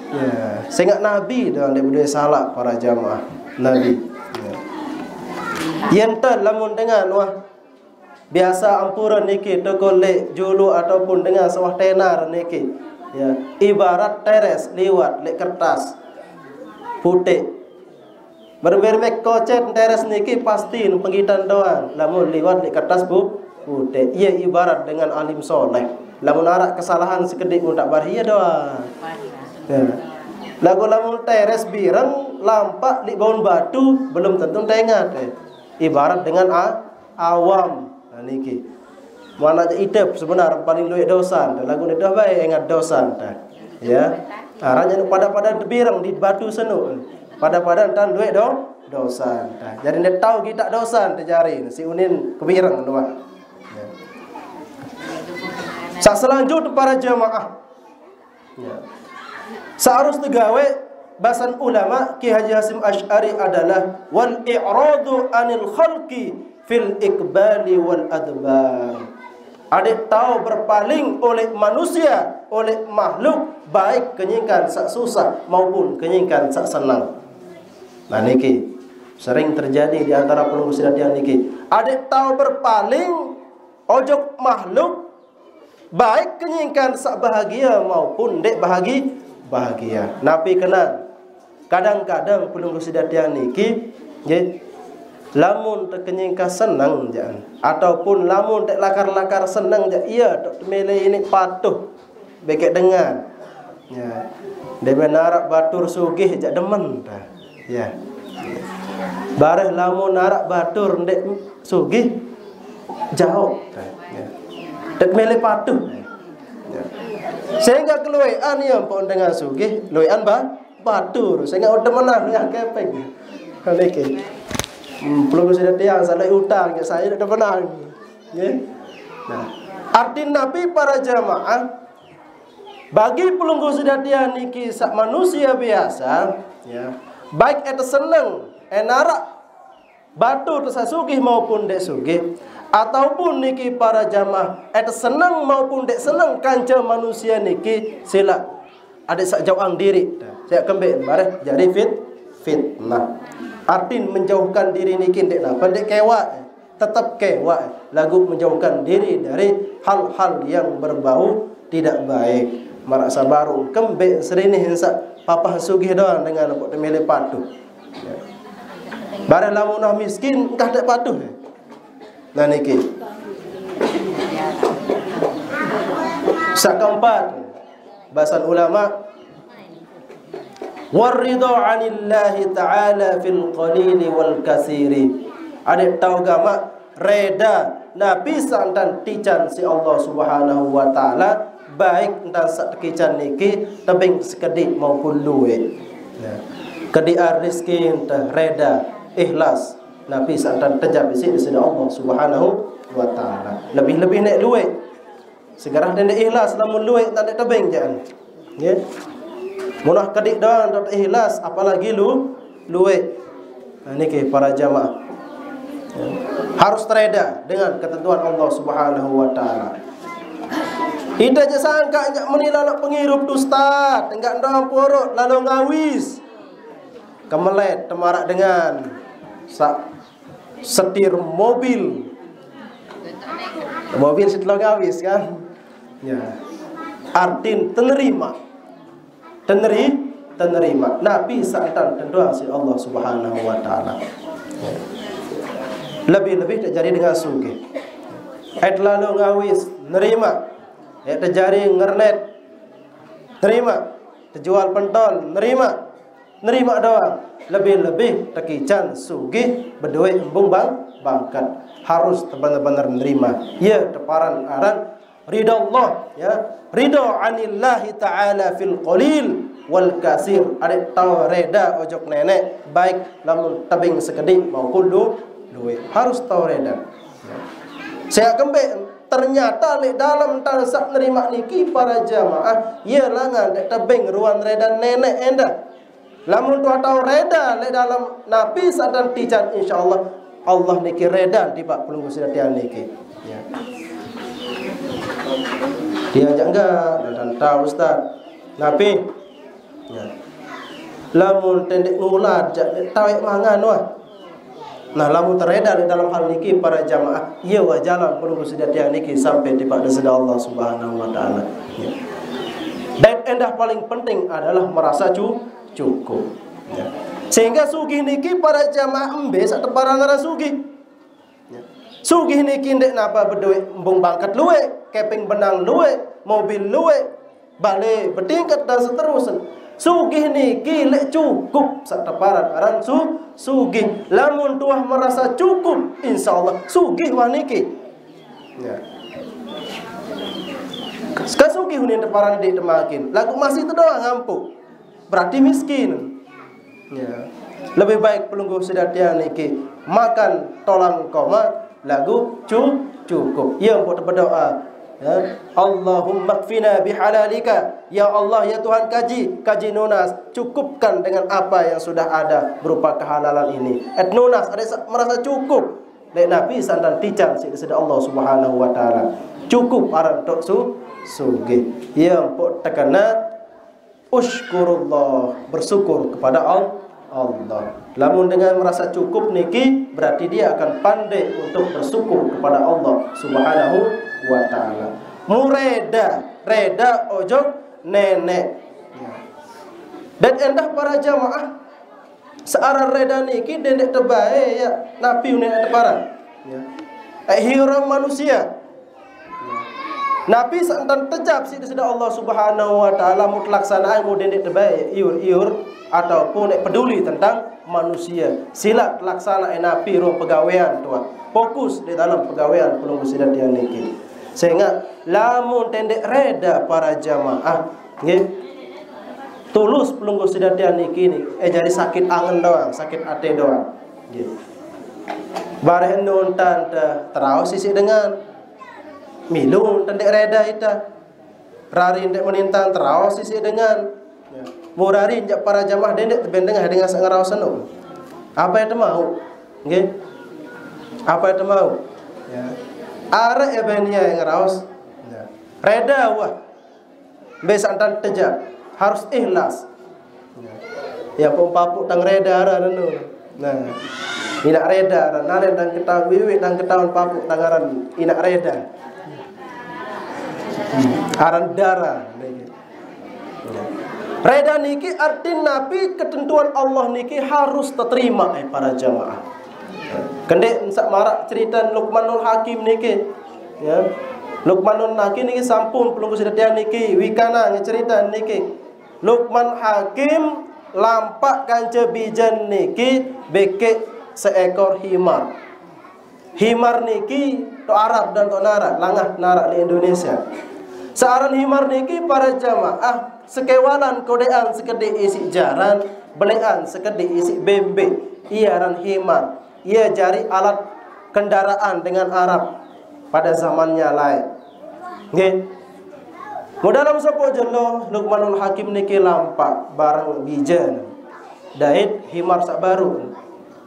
Ya, sehingga nabi doang de berdua salah para jamaah nabi. Ya. Yenten lamun dengan wah biasa ampuran niki tokole julu ataupun dengan sawah tenar niki. Ya, ibarat teres liwat lek kertas putih. Berbermek kocet teres niki pasti nu penggitan doang. Lamun liwat di kertas putih. Ia ibarat dengan alim soleh. Lamun arak kesalahan sekedik pun tak bahia doang. Ya. Lamun teres bireng lampak di baun batu belum tentu tengat. Ibarat dengan awam. Nah niki. Mana aja idep sebenarnya paling luwih dosan. Lagu ni dah bae ingat dosan ta. Ya. Aranya pada bireng di batu senu. Pada dan duit dosan. Jadi dia tahu kita dosan terjari si unin kebirang doa. Ya. Selanjutnya para jamaah. Ya. Seharus tegawe bahasan ulama Ki Haji Hasim Asy'ari adalah wal i'radu anil khalqi fil iqbali wal adbar. Adik tahu berpaling oleh manusia, oleh makhluk baik kenyingkan sak susah maupun kenyingkan sak senang. Nah niki sering terjadi di antara penunggu sedatian niki. Adik tahu berpaling ojok makhluk baik kenyingkan sak bahagia maupun dek bahagia. Nabi kenal kadang-kadang penunggu sedatian niki ye, lamun terkenyingkan senang jangan ataupun lamun dek lakar-lakar senang jangan iya tok mele ini patuh bekek dengan ya de menarak batur sugih jak demen dah. Ya. Bareh lamun narak batur ndek sugih jauh. Ya. Dek mele patuh. Ya. Sehingga keluean ya pon dengan sugih, luean batur. Sehingga udah menang yang kepeng. Niki. Pelunggu sudah tiang salah utang ya saya dah pernah. Ya. Nah, arti Nabi para jamaah bagi pelunggu sudah tiang niki sak manusia biasa ya. Baik itu seneng enarak batu tersasugih maupun dek sugih ataupun niki para jamaah itu seneng maupun dek seneng kanca manusia niki sila ada sak jauhang diri. Saya kembali bareh jadi fitnah. Artin menjauhkan diri niki dek napa dek kewa tetap kewa lagu menjauhkan diri dari hal-hal yang berbau tidak baik. Merasa baru kembali serini hensa papa sugih doang dengan pok temele patuh. Ya. Barang lamunah miskin entah tak patuh. Nah niki. Sak keempat bahasan ulama waridha 'anillahi ta'ala fil qalili wal katsiri. Ada tahu gama reda nabi santan tican si Allah Subhanahu wa taala baik entah sak tican niki tebing sekedik maupun luwe. Ya. Kedia rezeki entah reda ikhlas nabi santan tejab isi di sini Allah Subhanahu wa taala. Lebih-lebih nek luwe. Segarah dan ikhlas namun luwe tak ada tebing jangan. Ya. Munah kedik doang tak ikhlas apalagi luwe. Nah niki para jamaah. Ya. Harus tereda dengan ketentuan Allah Subhanahu wa taala. Ida je sangka nyak menilalak pengirup tu ustaz, enggak ndang porot lalu ngawis. Kemelet temarak dengan setir mobil. Mobil setelah ngawis kan. Ya. Artin tenerima. Tenerima. Nabi santan tentuan si Allah Subhanahu wa taala. Ya. Lebih-lebih terjadi dengan sugih. Lalu ngawis nerima. Ya terjadi ngernet nerima, terjual pentol nerima doang. Lebih-lebih tekican sugih berduit embung bangkat harus benar-benar menerima. Ya teparan aran ridha Allah ya ridha 'anillahi ta'ala fil qalil wal kasir. Ada tahu reda ojok nenek baik lamun tebing sekedik maupun duit harus tahu reda. Saya kembali ternyata le dalam tansak nerima niki para jamaah ya langan dek tebing ruan reda nenek enda. Lamun tu tahu reda le dalam nabi sadan tijan insyaallah Allah niki reda di pak pelunggu sedatian niki. Ya. Dia ajak enggak dan tahu ustaz. Nabi. Ya. Lamun tendek ngulad jak tahu mangan wah. Nah lamun tereda di dalam hal niki para jamaah ia wa jalan pelunggu sedatian niki sampai di pada sedar Allah Subhanahu wa taala. Ya. Dan endah paling penting adalah merasa cukup. Ya. Sehingga sugih niki para jamaah embe sak teparan ngara sugih. Ya. Sugih niki ndek napa berduit embung bangkat luwe, keping benang luwe, mobil luwe, bale bertingkat dan seterusnya. Sugih niki lek cukup sak teparan aran sugih. Lamun tuah merasa cukup insyaallah sugih wa niki. Ya. Sekarang sugih ni teparan dik temakin. Lagu masih tu doang ngampuk. Berarti miskin. Ya. Lebih baik pelunggu sedatian niki makan tolang koma lagu cukup. Ya buat berdoa. Ya. Allahumma kfina bihalalika. Ya Allah ya Tuhan kaji nunas cukupkan dengan apa yang sudah ada berupa kehalalan ini. Nunas ada merasa cukup. Lek Nabi sandan tican sida Allah Subhanahu wa taala. Cukup aran tok sugih. Yang pok tekana usykurullah bersyukur kepada Allah. Lamun dengan merasa cukup niki berarti dia akan pandai untuk bersyukur kepada Allah Subhanahu wa taala. Reda ojok nenek. Dan endah para jamaah searah reda niki dendek tebae ya nabi nenek teparan. Ya. Hiram manusia. Nabi santan tejab sida Allah Subhanahu wa taala mutlaksanaan mu dendek tebae iur ataupun nek peduli tentang manusia. Sila laksana nabi ro pegawaian tuan. Fokus di dalam pegawaian pelunggu sedatian niki. Sehingga lamun tendek reda para jamaah nggih tulus pelunggu sedatian niki ni jadi sakit angen doang, sakit ate doang nggih. Bareh nun tan terau sisi dengan milung tan dek reda ita. Rari dek menintang terau sisi dengan murari jak para jamaah dendek tebendeng dengan sangarau senu. Apa yang mau? Nggih. Apa yang mau? Ya. Arek ebenia yang raus. Ya. Reda wah. Besantan teja harus ikhlas. Ya papuk tang reda ranu. Nah, inak reda nalen dan ketahuan wiwi dan ketahuan papuk tangaran inak reda. Aran darah. Reda niki artinya nabi ketentuan Allah niki harus diterima para jamaah. Kendek sak marak cerita Luqmanul Hakim niki. Ya. Luqmanul Hakim niki sampun pelunggu sedetian niki wikana cerita niki. Luqman Hakim lampak kanca bijan niki beke seekor himar. Himar niki to Arab dan to narak, langah narak di Indonesia. Searan himar niki para jamaah sekewalan kodean sekedek isi jaran, belean sekedek isi bembe. Iaran himar. Ia jari alat kendaraan dengan Arab pada zamannya lain. Nggih. Mu dalam sapa jelo Luqmanul Hakim niki lampak barang bijan. Dait himar sak baru.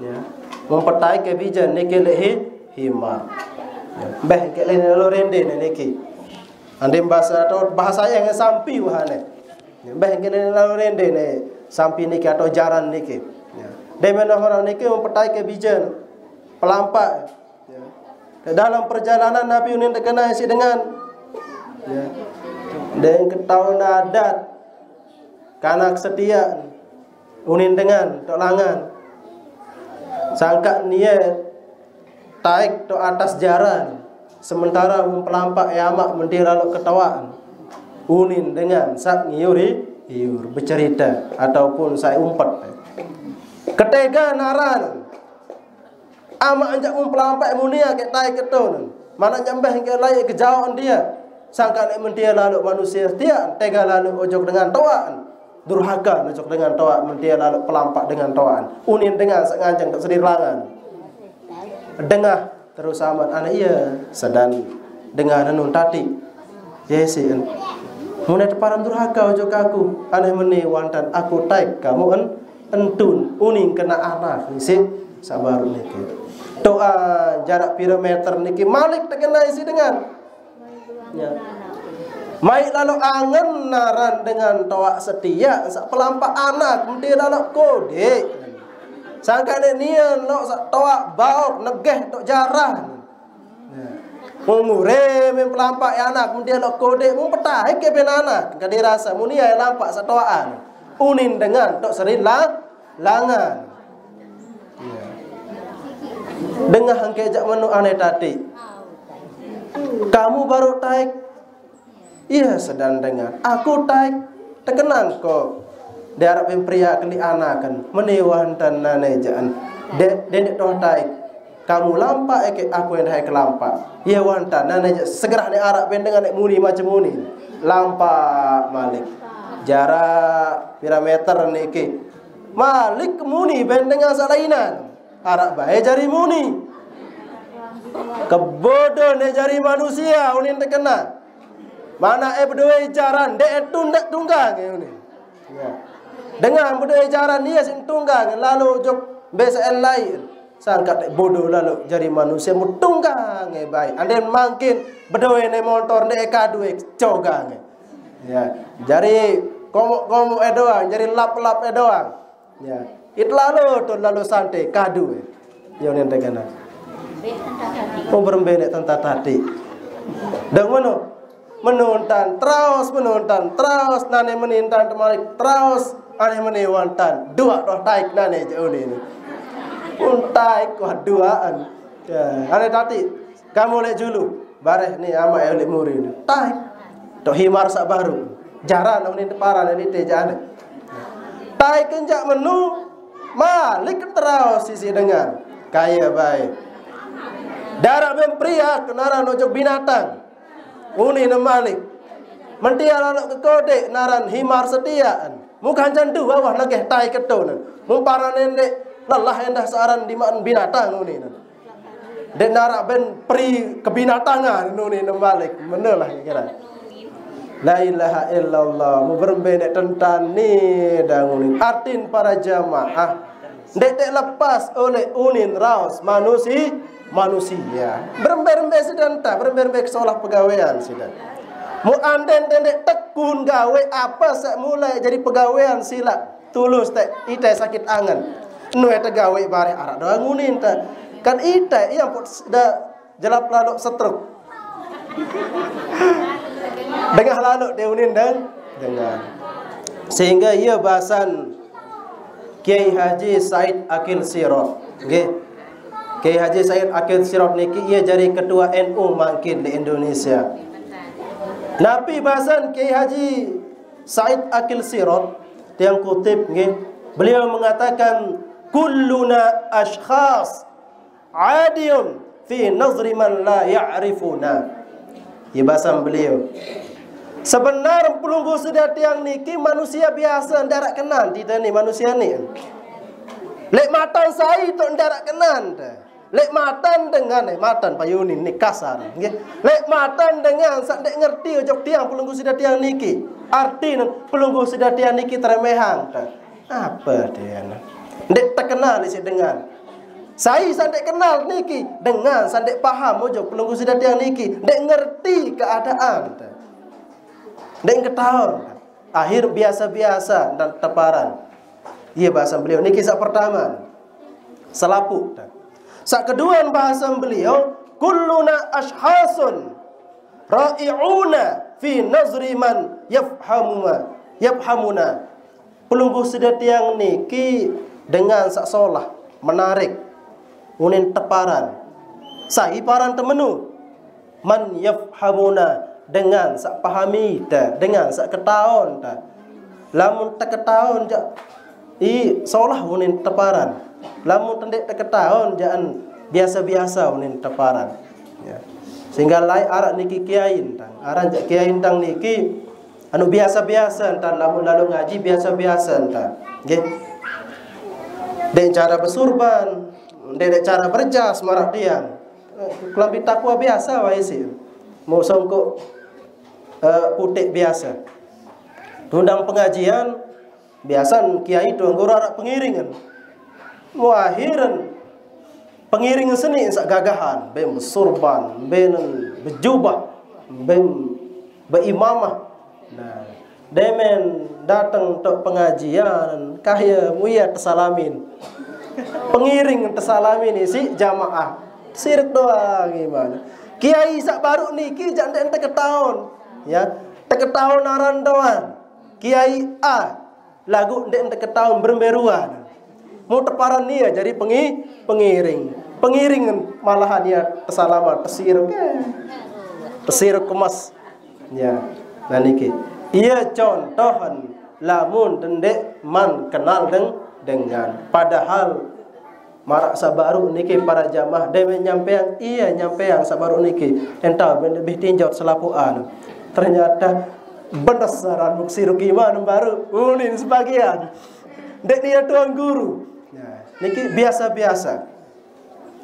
Ya. Mempetai ke bijan niki leh himar. Mbah ke lene rende niki. Ande bahasa atau bahasa yang sampi wahane. Mbah ke lene rende ne sampi niki atau jaran niki. Ya. Demen orang niki mempetai ke bijan pelampak. Ya. Dalam perjalanan Nabi unin terkena isi dengan ya. Dan ketahuan adat kanak setia unin dengan tok langan sangka niat taik tok atas jaran sementara mempelampak yamak mendir lalu ketawaan unin dengan sak ngiuri iur bercerita ataupun saya umpat ketega naran ama anjak mempelampak munia ke taik ketun mana nyambah ke layak kejauhan dia. Sangka nek mentia lalu manusia setia tega lalu ojok dengan toaan durhaka ojok dengan toa mentia lalu pelampak dengan toaan unin dengan sengancang tak sedir langan dengah terus aman anak iya sedang dengar nun tati yesin mun teparan durhaka ojok aku aneh meni wantan aku taik kamu entun uning kena anak nisi sabar niki doa jarak pira meter niki malik terkena isi dengan ya. Mai lalu angen naran dengan toak setia sak pelampak anak mesti lalu kode sangka nian lo sak toak bauk negeh tok jarah mengure mem pelampak anak mesti lalu kode mung petai ke ben anak ka dirasa muni ay lampak sak toaan unin dengan tok seri langan ya. Dengah hangke jak menu ane tadi kamu baru taik. Iya sedang dengar. Aku taik terkenang kok. Diarap pria keli anakan menewan dan nanejaan. Dendek toh taik. Kamu lampak eke aku yang dah kelampak. Iya wantan naneja segera ne arap dengan nek muni macam muni. Lampak malik. Jarak pira meter niki. Malik muni dengan salainan. Arap bae jari muni. Kebodoh ne jari manusia unin terkena. Mana berdua jaran dek tundak tunggang ini. Ya. Dengan berdua jaran dia sing tunggang lalu jok besa lain. Sangka dek bodoh lalu jari manusia mu tunggang baik. Ande mungkin berdua ne motor dek kadue cogang. Ya. Jari komo doang, jari lap doang. Ya. It lalu santai kadue. Yo nen terkena. Oh berembelek tentang tadi. Dan menonton terus nane menintan temalik terus aneh menewantan dua doh taik nane jauh ini. Taik kau duaan. Ya, aneh tadi kamu lihat dulu bareh ni ama elek muri ni. Taik tok himar sak baru. Jaran unin teparan ni tejane. Taik kenjak menu malik terus sisi dengan kaya baik. Darah pria kenaran ojok binatang. Uni nemalik. Mentia lalu ke kode naran himar setiaan. Muka jantu bawah lagi tai ketun. Mumpara nendek lelah endah searan di maan binatang ni. Dek narak ben peri kebinatangan ni balik. Menalah kira. La ilaha illallah. Mu berembe nek tentan ni danguni. Artin para jamaah. Dek lepas oleh unin raus manusia. Berembe sedanta, berembe kesolah pegawaian sudah. Mu anden dek tekun gawe apa sak mulai jadi pegawaian sila. Tulus tek ite sakit angan. Nu eta gawe bare arak doang ngunin ta. Kan ite yang dah jalap lalu setruk. Dengar lalu dia unin dan dengar. Sehingga ia bahasan Kiai Haji Said Akil Sirot. Nggih. Kiai Haji Said Akil Sirot niki ia jadi ketua NU mangkin di Indonesia. Nabi bahasan Kiai Haji Said Akil Sirot yang kutip nggih, beliau mengatakan kulluna ashkhas adiyun fi nazri man la ya'rifuna. Ya bahasan beliau. Sebenar pelunggu sudah tiang niki manusia biasa ndarak kenan kita ni manusia ni. Lek matan saya tu ndarak kenan dah. Lek matan dengan matan payunin ni kasar nggih. Lek matan dengan sak dek ngerti ojok tiang pelunggu sudah tiang niki. Arti pelunggu sudah tiang niki teremehang dah. Apa dia nak? Ndek terkenal isi dengan. Saya sandek kenal niki dengan sandek paham ojok pelunggu sudah tiang niki, ndek ngerti keadaan. Ndek ketahuan. Akhir biasa-biasa dan teparan. Iya bahasa beliau niki sak pertama. Selapuk. Sak kedua bahasa beliau kulluna ashhasun ra'i'una fi nazri man yafhamuna. Pelunggu sudah tiang niki dengan sak solah menarik unin teparan sai paran temenu man yafhamuna dengan sak pahami ta dengan sak ketahuan ta lamun tak ketahuan ja i solah unin teparan lamun tendek tak ketahuan jaan biasa-biasa unin teparan ya. Sehingga lai arak niki kiai tang aran jak kiai tang niki anu biasa-biasa entar lamun lalu ngaji biasa-biasa entar nggih. Dek cara bersurban, dek cara berjas marah dia. Kelambi takwa biasa wae sih. Mau songkok putik biasa. Undang pengajian biasa kiai tu ngoro arak pengiringan. Mau akhiran pengiringan seni sak gagahan, ben bersurban, ben berjubah, ben berimamah. Nah, demen datang untuk pengajian kahya muya tersalamin. Pengiring tersalamin isi jamaah. Sirik doang gimana. Kiai sak baru niki jak ente ketahun. Ya, teketahun aran doang. Kiai A lagu ente ketahun beremberuan. Mau teparan dia jadi pengiring. Pengiring malahan dia tersalamat tersiruk. Tersiruk kemas. Ya, nah niki. Ia contohan lamun tendek man kenal dengan padahal marak sabaru niki para jamaah demen nyampeang iya nyampeang sabaru niki entah lebih tinjau selapuan ternyata benesaran muksiru gimana baru unin sebagian dek dia tuang guru ya, niki biasa-biasa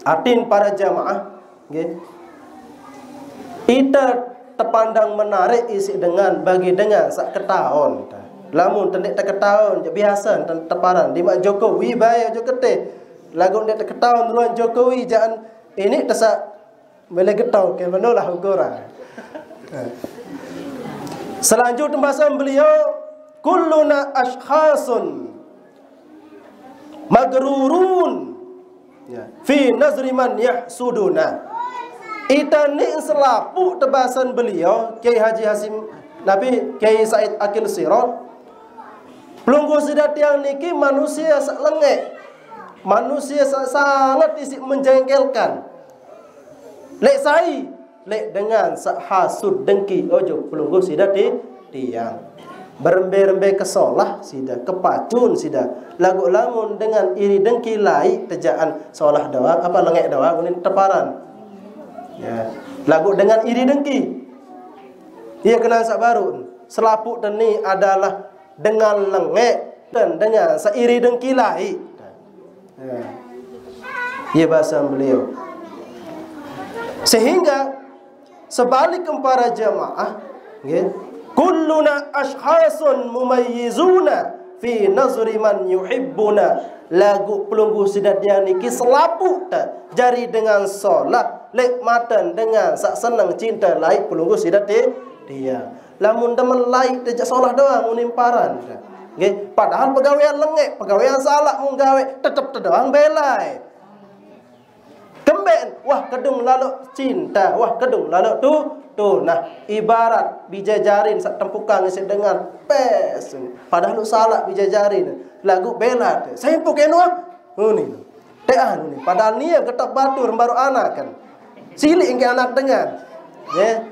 artin para jamaah nggih ita terpandang menarik isi dengan bagi dengan sak ketahun. Lamun tendek tak ketahun biasa dan teparan di mak Jokowi bayar Jokowi. Lagu ndek tak ketahun ruan Jokowi jangan ini tesak melegetau ke manolah ukura. Selanjutnya bahasa beliau kulluna ashkhasun magrurun ya fi nazri man yahsuduna. Ita ni selapu tebasan beliau Kiai Haji Hasim Nabi Kiai Said Akil Sirot. Pelunggu sidat yang niki manusia sak lengek. Manusia sangat isi menjengkelkan. Lek sai, lek dengan sak hasud dengki ojo pelunggu sidat tiang. Berembe-rembe kesolah sida, kepacun sida. Lagu lamun dengan iri dengki lai tejaan solah doang apa lengek doang unin teparan. Ya, lagu dengan iri dengki. Ia kenal sak baru. Selapuk dan ni adalah dengan lengek dan dengan seiri dengki lahi. Ya bahasa beliau. Sehingga sebalik para jamaah, kulluna ashkhasun mumayyizuna fi nazri man yuhibbuna. Lagu pelunggu sidat dia niki selapu ta jari dengan solat lek matan dengan sak senang cinta laik pelunggu sidat dia. Lamun demen laik dejak solat doang unimparan. Nggih, padahal pegawaian lengek, pegawaian salah mung gawe tetep doang belai. Kemben, wah kedung lalu cinta, wah kedung lalu tu. Nah, ibarat bijajarin sak tempukan isi dengan pes. Padahal lu salah bijajarin. Lagu bela. Saya puken wah. Ni. Tean ni. Padahal nia ketak batur baru anak kan. Cilik ingke anak dengan. Ya.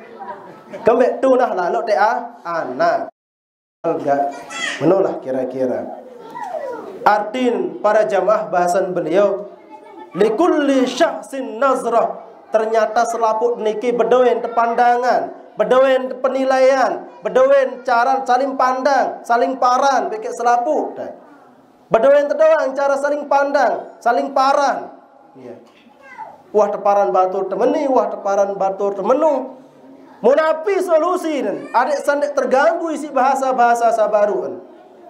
Kemben tu nah lalu anak. Enggak menolak kira-kira. Artin para jamaah bahasan beliau likulli syahsin nazrah. Ternyata selaput niki bedoen tepandangan, bedoen penilaian, bedoen cara saling pandang, saling paran beke selaput. Bedoen terdoang cara saling pandang, saling paran. Ya. Wah teparan batur temeni, wah teparan batur temenu. Munapi solusi dan adik sandek terganggu isi bahasa-bahasa sabarun.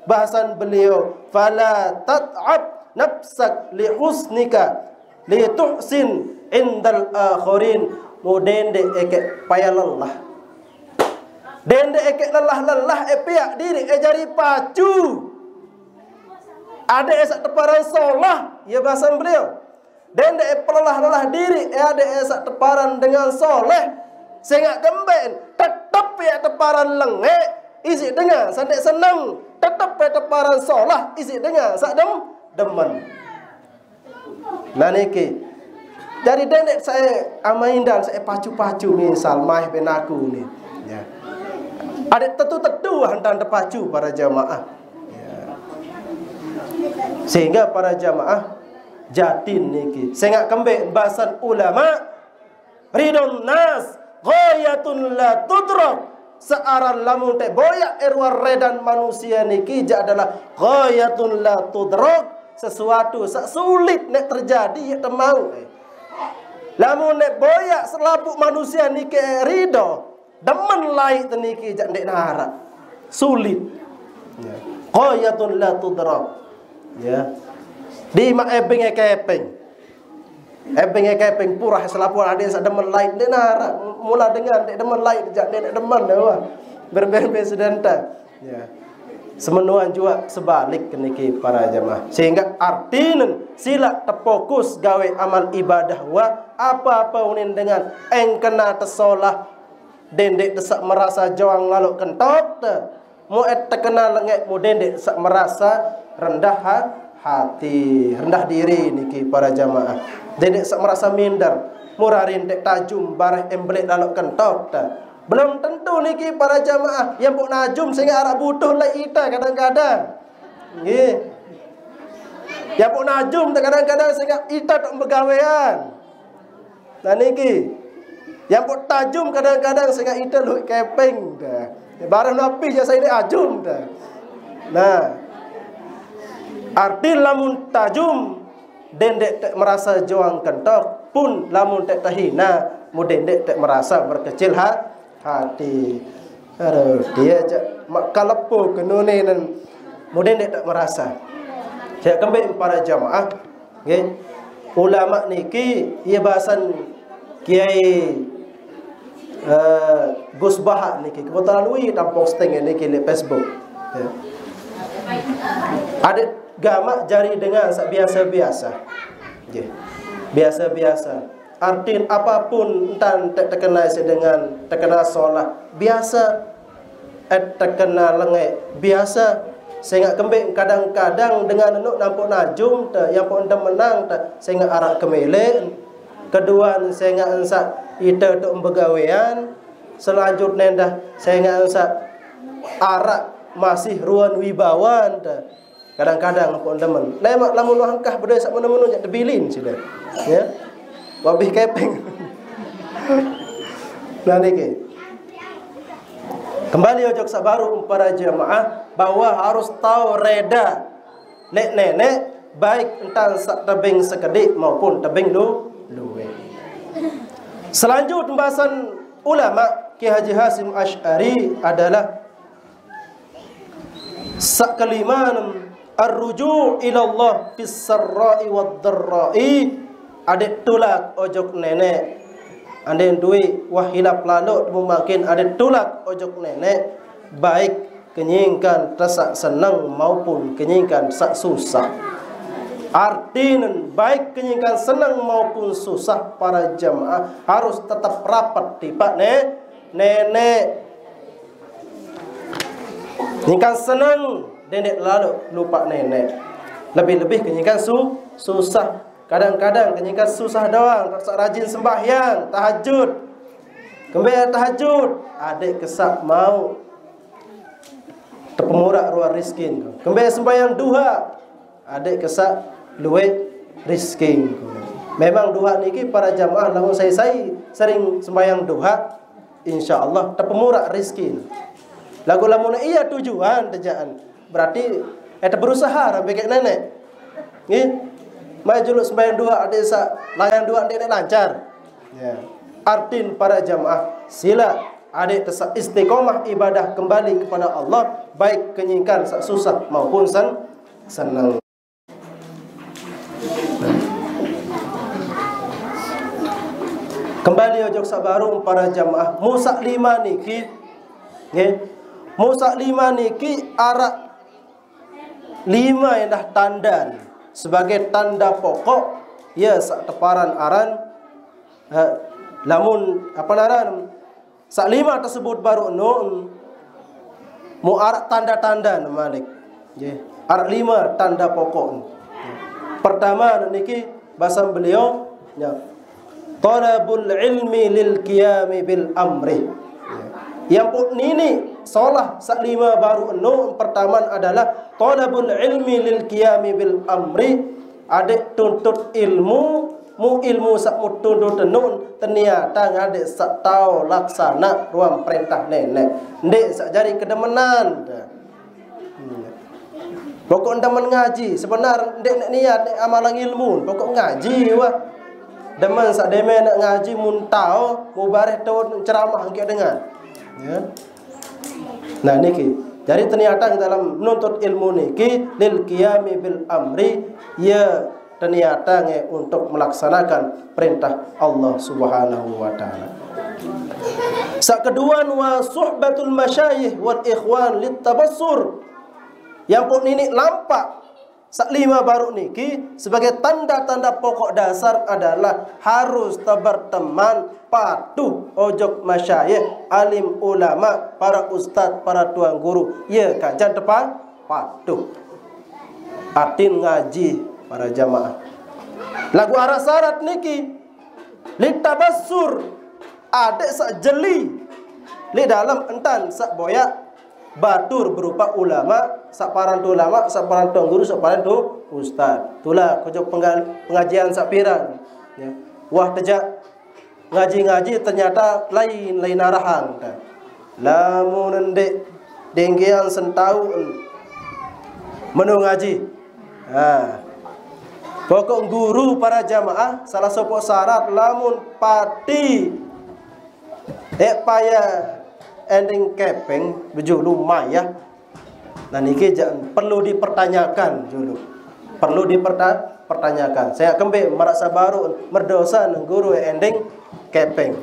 Bahasan beliau, fala tat'ab nafsak li husnika li tuhsin indal akhirin. Mudende eke payah lelah. Dende eke lelah piak diri jari pacu. Ada esak teparan solah, ya bahasan beliau. Dende lelah diri ada esak teparan dengan soleh. Sehingga gemben tetap ya teparan lengek isi dengan sandek senang, tetap ya teparan solah isi dengan sak demen. Nah niki dari dendek saya amaindan saya pacu-pacu misal mah ben aku ni. Ya. Ada tetu-tetu hantan terpacu para jamaah. Ya. Sehingga para jamaah jatin niki. Sehingga kembe bahasan ulama ridon nas ghayatun la tudrak. Searan lamun te boyak erwar redan manusia niki adalah ghayatun la tudrak. Sesuatu sak sulit nek terjadi ya temau. Lamun nek boyak selapuk manusia niki ridho demen laik teniki jak ndek nara sulit. Ya. Ghayatun la tudrak. Ya. Di mak ebeng kepeng. Ebeng kepeng purah selapuk ada sak demen laik ndek nara mula dengan ndek demen laik jak ndek demen dah. Berber sedenta. Ya. Semenuan juga sebalik niki para jamaah. Sehingga artinen sila terfokus gawe amal ibadah wa apa-apa unin dengan engkena tersolah dendek desak merasa jawang lalu kentot mu terkena lengek mu dendek desak merasa rendah hati, rendah diri niki para jamaah. Dendek desak merasa minder, murarin dek tajum bareh embelek lalu kentot. Belum tentu niki para jamaah yang pun najum sehingga arak butuh lah ita kadang-kadang. Nggih. Yang pun najum kadang-kadang sehingga ita tak bergawean. Nah niki. Yang pun tajum kadang-kadang sehingga ita lu kepeng dah. Barang napi je saya ni ajum dah. Nah. Arti lamun tajum dendek tak merasa juang kentok pun lamun tak tahina mu dendek tak merasa berkecil hati. Aduh, dia je mak kalepo kenune nan muden dia tak merasa. Saya kembali para jamaah, nggih. Ulama niki ia bahasan Kiai Gus Bahak niki. Kebetulan wi tampung setengah niki di Facebook. Ya. Ada gamak jari dengan biasa-biasa. Nggih. Biasa-biasa. Artin apapun entan terkena dengan terkena solat biasa terkena lengek biasa sehingga kembing kadang-kadang dengan nuk nampak najum yang pun menang sehingga arak kemele kedua sehingga ensak ita untuk begawean selanjutnya dah sehingga ensak arak masih ruan wibawan kadang-kadang pun temen lemak lamun langkah berdaya sak mana-mana jak terbilin sudah ya. Wabih keping. Nah niki. Kembali ojok sabaru para jemaah bahwa harus tahu reda. Nek nenek baik entan sak tebing sekedik maupun tebing luwe. Selanjut pembahasan ulama Ki Haji Hasim Asy'ari adalah sak kelima ar-ruju' ila Allah fis sarra'i wad dharra'i. Adik tulak ojok nenek ande duit wah hilap lalu mungkin ada tulak ojok nenek baik kenyingkan tersak senang maupun kenyingkan sak susah. Artinya baik kenyingkan senang maupun susah para jamaah harus tetap rapat di pak nenek. Kenyingkan senang nenek lalu lupa nenek. Lebih-lebih kenyingkan susah. Kadang-kadang kenyingkan susah doang, tersak rajin sembahyang, tahajud. Kembali tahajud, adik kesak mau terpemurak ruang riskin. Kembali sembahyang duha, adik kesak luwe riskin. Memang duha niki para jamaah lamun saya sering sembahyang duha, insyaallah terpemurak riskin. Lagu lamun iya tujuan tejaan. Berarti eta berusaha sampai kayak nenek. Nggih. Mai juluk sembahyang duha adik sak layang duha nenek lancar. Ya. Artin para jamaah sila adik tesak istiqomah ibadah kembali kepada Allah baik kenyingkan sak susah maupun senang. Kembali ojok sabaru para jamaah musak lima niki nggih. Musak lima niki arak lima yang dah tandan sebagai tanda pokok ya sak teparan aran lamun apa naran sak lima tersebut baru mu arak tanda-tanda malik nggih. Arak lima tanda pokok. Pertama niki bahasa beliau ya talabul ilmi lil qiyami bil amri. Yang pun ini salah sak lima baru pertama adalah talabul ilmi lil qiyami bil amri. Adik tuntut ilmu ilmu sak tuntut tenun ternyata adik sak tahu laksana ruang perintah nenek. Ndek sak jari kedemenan. Pokok demen ngaji sebenar ndek niat amalan ilmu pokok ngaji wah. Demen sak demen nak ngaji mun tau mubareh tahun ceramah engke dengar. Ya. Nah niki. Jadi ternyata dalam menuntut ilmu niki lil qiyami bil amri ya ternyata untuk melaksanakan perintah Allah Subhanahu wa taala. Sak kedua wa suhbatul masyayikh wal ikhwan lit tabassur. Yang pun ini nampak sak lima baru niki sebagai tanda-tanda pokok dasar adalah harus berteman patuh ojok masyayikh, alim ulama, para ustaz, para tuan guru. Ya kajian depan patuh. Atin ngaji para jamaah. Lagu arah syarat niki litabassur adek sak jeli li dalam entan sak boyak batur berupa ulama, sak paran tu ulama, sak paran tuan guru, sak paran tu ustaz. Itulah kojok pengajian sak piran. Ya. Wah tejak ngaji-ngaji ternyata lain arahan. Lamun ndek denggian sentau menu ngaji. Pokok guru para jamaah salah sopok syarat lamun pati payah ending kepeng bejulu maya. Nah niki perlu dipertanyakan dulu. Perlu dipertanyakan. Saya kembe merasa baru merdosa nang guru ending kepeng.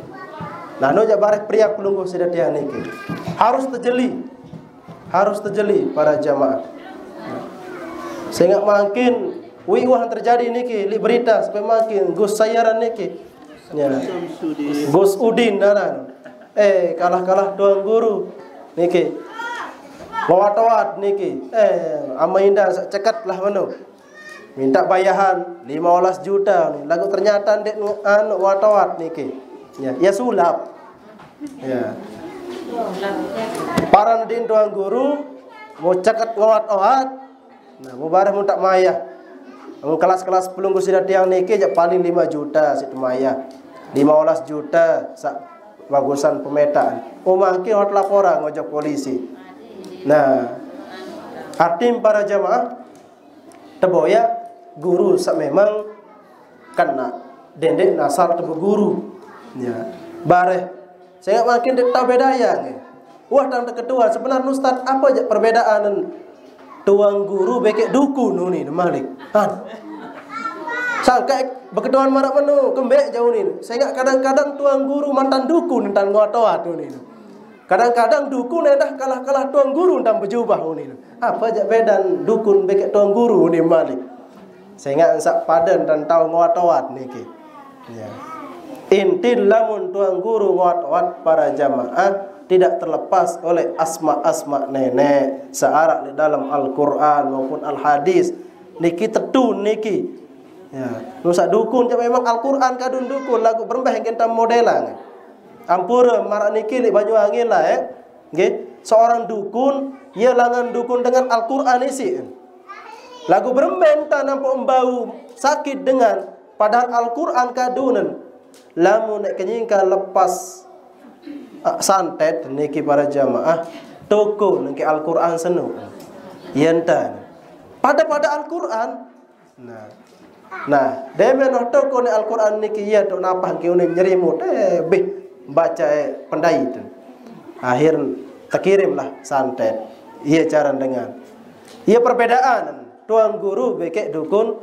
Nah no jabarek pria pelungguh sedatia niki. Harus terjeli. Harus terjeli para jamaah. Sehingga makin wiwah terjadi niki li berita sampai makin Gus Sayaran niki. Ya. Gus Udin daran. Kalah-kalah tuan guru niki wawat-wawat niki ama indah cekat lah mano minta bayahan 15 juta nih. Lagu ternyata ndek anu wawat-wawat niki ya sulap ya para din tuan guru mau cekat wawat-wawat nah mubareh mun tak maya kelas-kelas pelunggu sidat yang niki jak paling 5 juta situ maya 15 juta sak bagusan pemetaan. Mungkin hot laporan ngojok polisi. Nah, artim para jamaah teboya guru sak memang kena dendek nasal tebu guru. Ya. Bareh saya makin tahu bedaya nge. Wah tang kedua sebenarnya Ustaz apa aja perbedaan tuang guru bekek dukun ni malik. Han. Sangka berkeduan marak menu kembek jauh ni. Saya kadang-kadang tuang guru mantan dukun entan ngotoa tu ni. Kadang-kadang dukun dah kalah-kalah tuang guru entan berjubah ni. Apa aja bedan dukun bekek tuang guru ni malik. Saya ingat sak padan dan tahu ngotoat niki. Ya. Intin lamun tuang guru ngotoat para jamaah tidak terlepas oleh asma-asma nenek searak di dalam Al-Quran maupun Al-Hadis. Niki tetun niki. Ya, nusa dukun je memang Al-Quran kadun dukun lagu berembah yang kita modelang. Ampura marak niki li Banyuwangi lah nggih. Seorang dukun ia langan dukun dengan Al-Quran isi. Lagu berembah tak nampak bau sakit dengan padahal Al-Quran kadunan. Lamun nek kenyingka lepas santet niki para jamaah toko niki Al-Quran senu. Yentan. Pada Al-Quran. Nah, demen toko ni Al-Quran niki ya tok napah ki une nyerimut beh baca pendai tu. Akhir terkirimlah santet. Ia cara dengan. Ia perbedaan tuang guru bekek dukun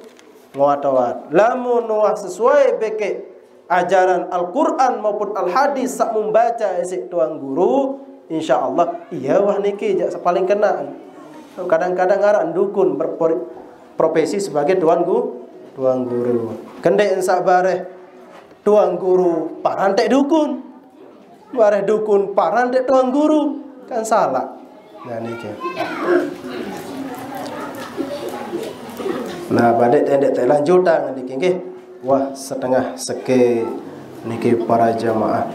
ngoatawat. Lamun nuah sesuai bekek ajaran Al-Quran maupun Al-Hadis sak membaca esik tuang guru, insya-Allah iya wah niki jak paling kena. Kadang-kadang ngaran dukun berprofesi sebagai tuang guru. Kendek sak bareh tuang guru parantek dukun. Bareh dukun parantek tuang guru, kan salah. Nah niki. Nah, badek tendek tak lanjutan niki nggih. Wah, setengah seke niki para jamaah.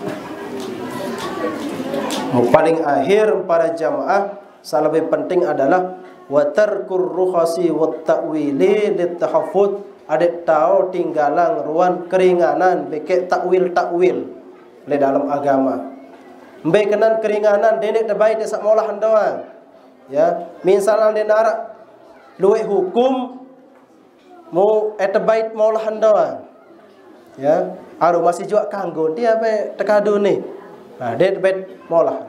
Paling akhir para jamaah, salah lebih penting adalah wa tarkur rukhasi wat ta'wili litahaffuz. Adik tahu tinggalang ruan keringanan bekek takwil le dalam agama. Mbek kenan keringanan dendek terbaik sak molahan doang. Ya, misalnya dia narak luwek hukum mau etebait maulahan doang. Ya, aru masih juga kanggo dia be tekadu ni. Nah, dia etebait maulah.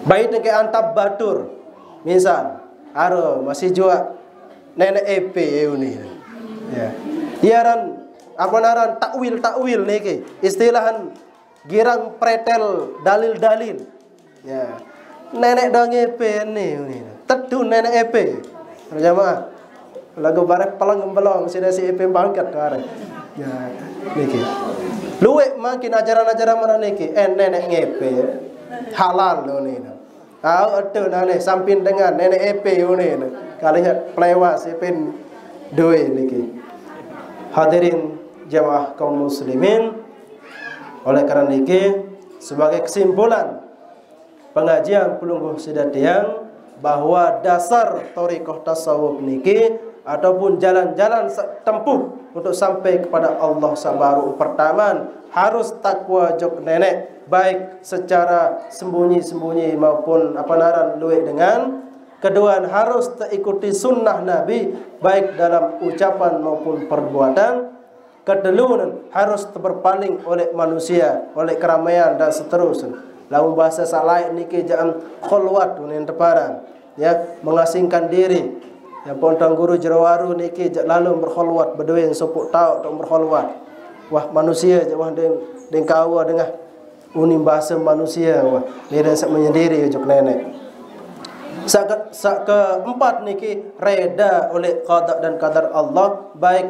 Bait ke antab batur. Misal, aru masih juga nenek EP ni. Ya. Iaran apa naran takwil niki. Istilahan girang pretel dalil-dalil. Ya. Nenek dong EP ni. Tetu nenek EP. Jamaah lagu barak palang belong sida si EP bangkat kare. Ya, niki. Luwek makin ajaran-ajaran mana niki? Nenek ngepe. Halal lo ni. Atu nane sampin dengan nenek EP ni. Kalinya pelewat si pen doi niki. Hadirin jamaah kaum muslimin, oleh karena niki sebagai kesimpulan pengajian pelungguh sidatiang bahwa dasar thariqah tasawuf niki ataupun jalan-jalan tempuh untuk sampai kepada Allah sabaru pertama harus takwa jok nenek, baik secara sembunyi-sembunyi maupun apa naran luwek dengan. Kedua, harus terikuti sunnah Nabi baik dalam ucapan maupun perbuatan. Kedua, harus berpaling oleh manusia, oleh keramaian dan seterusnya. Lalu bahasa salai niki jangan khulwat nin teparan, ya, mengasingkan diri. Yang pontang guru jerawaru niki lalu berkhulwat beduin supuk tau tok berkhulwat. Wah manusia je wah den kawa dengan unim bahasa manusia wah dia sak menyendiri ujuk nenek. Sak keempat niki reda oleh qada dan qadar Allah baik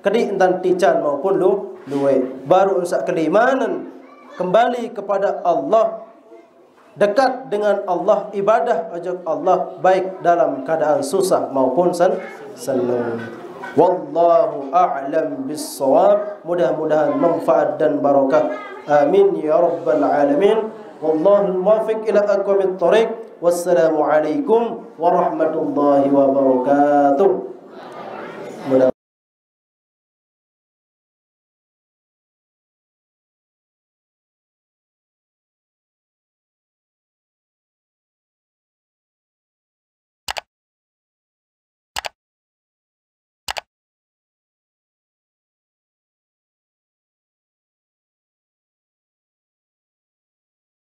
kedik dan tican maupun luwe. Baru sak kelima kembali kepada Allah, dekat dengan Allah, ibadah ajak Allah baik dalam keadaan susah maupun senang. Wallahu a'lam bis-shawab. Mudah-mudahan manfaat dan barakah. Amin ya rabbal alamin. Wallahu muwaffiq ila aqwamit thariq. Wassalamu alaikum warahmatullahi wabarakatuh.